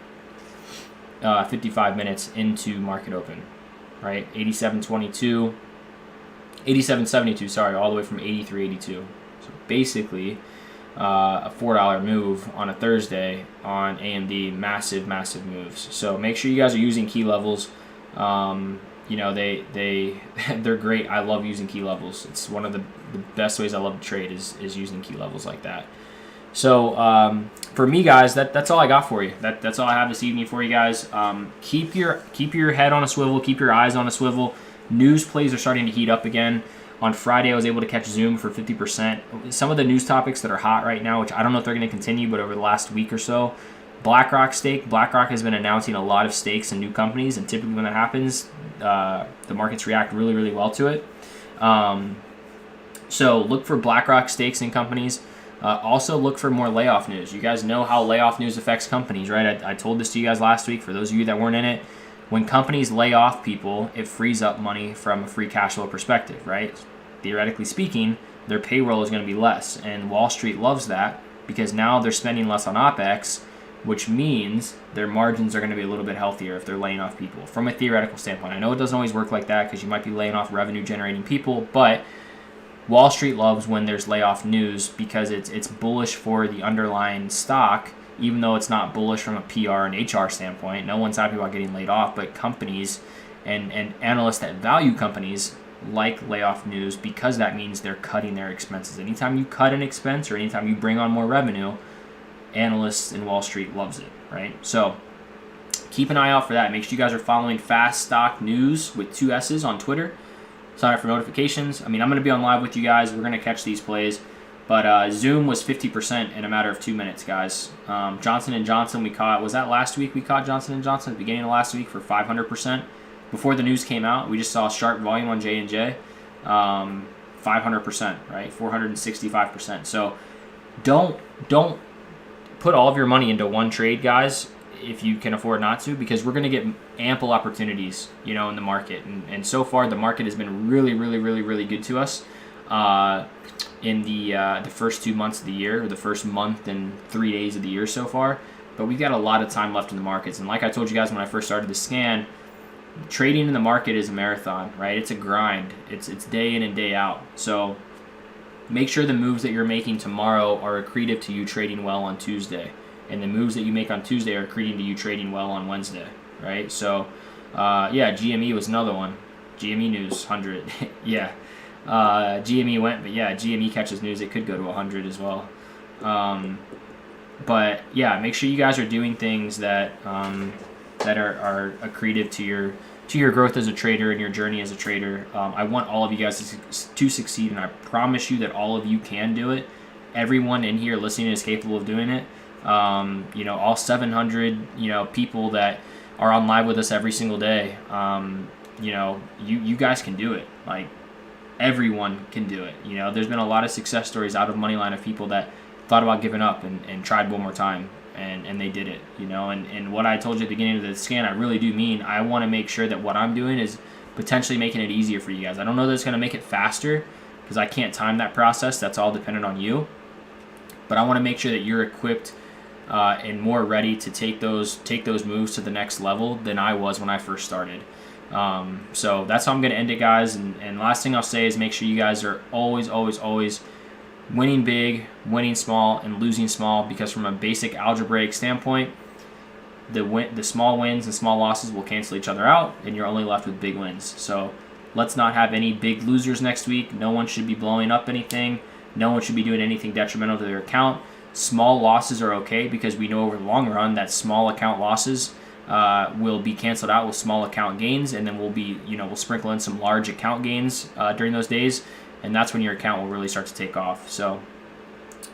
Speaker 1: 55 minutes into market open, right? 87.72, sorry, all the way from 83.82. So basically, a $4 move on a Thursday on AMD, massive moves. So make sure you guys are using key levels. They're great. I love using key levels. It's one of the best ways I love to trade is using key levels like that. So for me, guys, that's all I got for you. That's all I have this evening for you guys. Keep your head on a swivel. Keep your eyes on a swivel. News plays are starting to heat up again. On Friday, I was able to catch Zoom for 50%. Some of the news topics that are hot right now, which I don't know if they're going to continue, but over the last week or so, BlackRock stake. BlackRock has been announcing a lot of stakes in new companies, and typically when that happens, the markets react really, really well to it. So look for BlackRock stakes in companies. Also look for more layoff news. You guys know how layoff news affects companies, right? I told this to you guys last week. For those of you that weren't in it, when companies lay off people, it frees up money from a free cash flow perspective, right? Theoretically speaking, their payroll is going to be less, and Wall Street loves that because now they're spending less on OPEX, which means their margins are going to be a little bit healthier if they're laying off people from a theoretical standpoint. I know it doesn't always work like that because you might be laying off revenue-generating people, but Wall Street loves when there's layoff news because it's bullish for the underlying stock, even though it's not bullish from a PR and HR standpoint. No one's happy about getting laid off, but companies and analysts that value companies like layoff news because that means they're cutting their expenses. Anytime you cut an expense or anytime you bring on more revenue, analysts in Wall Street loves it, right? So keep an eye out for that. Make sure you guys are following Fast Stock News with 2 S's on Twitter. Sign up for notifications. I'm going to be on live with you guys. We're going to catch these plays. But Zoom was 50% in a matter of 2 minutes, guys. Johnson & Johnson we caught. Was that last week we caught Johnson & Johnson at the beginning of last week for 500%? Before the news came out, we just saw sharp volume on J&J. 500%, right? 465%. So don't put all of your money into one trade, guys, if you can afford not to, because we're going to get ample opportunities, in the market. And so far, the market has been really, really, really, really good to us in the first 2 months of the year, or the first month and 3 days of the year so far. But we've got a lot of time left in the markets. And like I told you guys when I first started the scan, trading in the market is a marathon, right? It's a grind. It's day in and day out. So make sure the moves that you're making tomorrow are accretive to you trading well on Tuesday, and the moves that you make on Tuesday are accreting to you trading well on Wednesday, right? So, yeah, GME was another one. GME news 100, yeah. GME went, but yeah, GME catches news. It could go to 100 as well. But yeah, make sure you guys are doing things that that are accretive to your growth as a trader and your journey as a trader. I want all of you guys to succeed, and I promise you that all of you can do it. Everyone in here listening is capable of doing it. All 700 people that are on live with us every single day. You guys can do it. Like, everyone can do it. There's been a lot of success stories out of Moneyline of people that thought about giving up and tried one more time, and they did it. And what I told you at the beginning of the scan, I really do mean. I want to make sure that what I'm doing is potentially making it easier for you guys. I don't know that it's going to make it faster, because I can't time that process. That's all dependent on you. But I want to make sure that you're equipped and more ready to take those moves to the next level than I was when I first started. So that's how I'm going to end it, guys. And last thing I'll say is make sure you guys are always, always, always winning big, winning small, and losing small, because from a basic algebraic standpoint, the small wins and small losses will cancel each other out, and you're only left with big wins. So let's not have any big losers next week. No one should be blowing up anything. No one should be doing anything detrimental to their account. Small losses are okay, because we know over the long run that small account losses will be canceled out with small account gains, and then we'll sprinkle in some large account gains during those days, and that's when your account will really start to take off. So,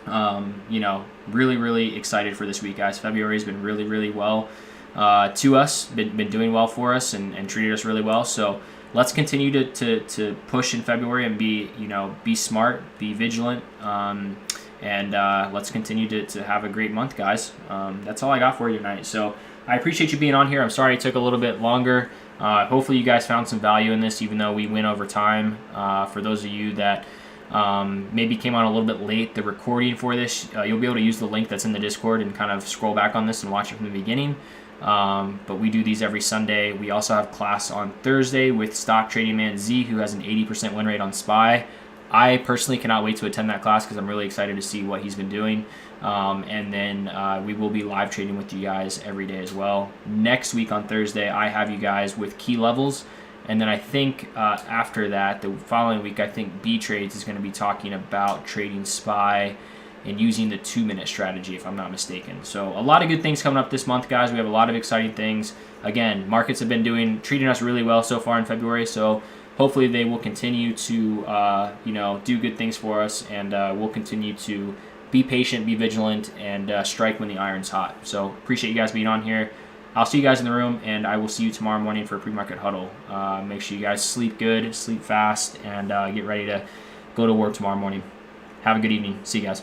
Speaker 1: really, really excited for this week, guys. February has been really, really well to us, been doing well for us, and treated us really well. So let's continue to push in February and be smart, be vigilant, and let's continue to have a great month, guys. That's all I got for you tonight. So I appreciate you being on here. I'm sorry it took a little bit longer. Hopefully you guys found some value in this, even though we went over time. For those of you that maybe came on a little bit late, the recording for this, you'll be able to use the link that's in the Discord and kind of scroll back on this and watch it from the beginning. But we do these every Sunday. We also have class on Thursday with Stock Trading Man Z, who has an 80% win rate on SPY. I personally cannot wait to attend that class, because I'm really excited to see what he's been doing. And then we will be live trading with you guys every day as well. Next week on Thursday, I have you guys with key levels. And then I think after that, the following week, I think B Trades is going to be talking about trading SPY and using the 2-minute strategy, if I'm not mistaken. So a lot of good things coming up this month, guys. We have a lot of exciting things. Again, markets have been treating us really well so far in February. So hopefully they will continue to do good things for us, and we'll continue to be patient, be vigilant, and strike when the iron's hot. So appreciate you guys being on here. I'll see you guys in the room, and I will see you tomorrow morning for a pre-market huddle. Make sure you guys sleep good, sleep fast, and get ready to go to work tomorrow morning. Have a good evening. See you guys.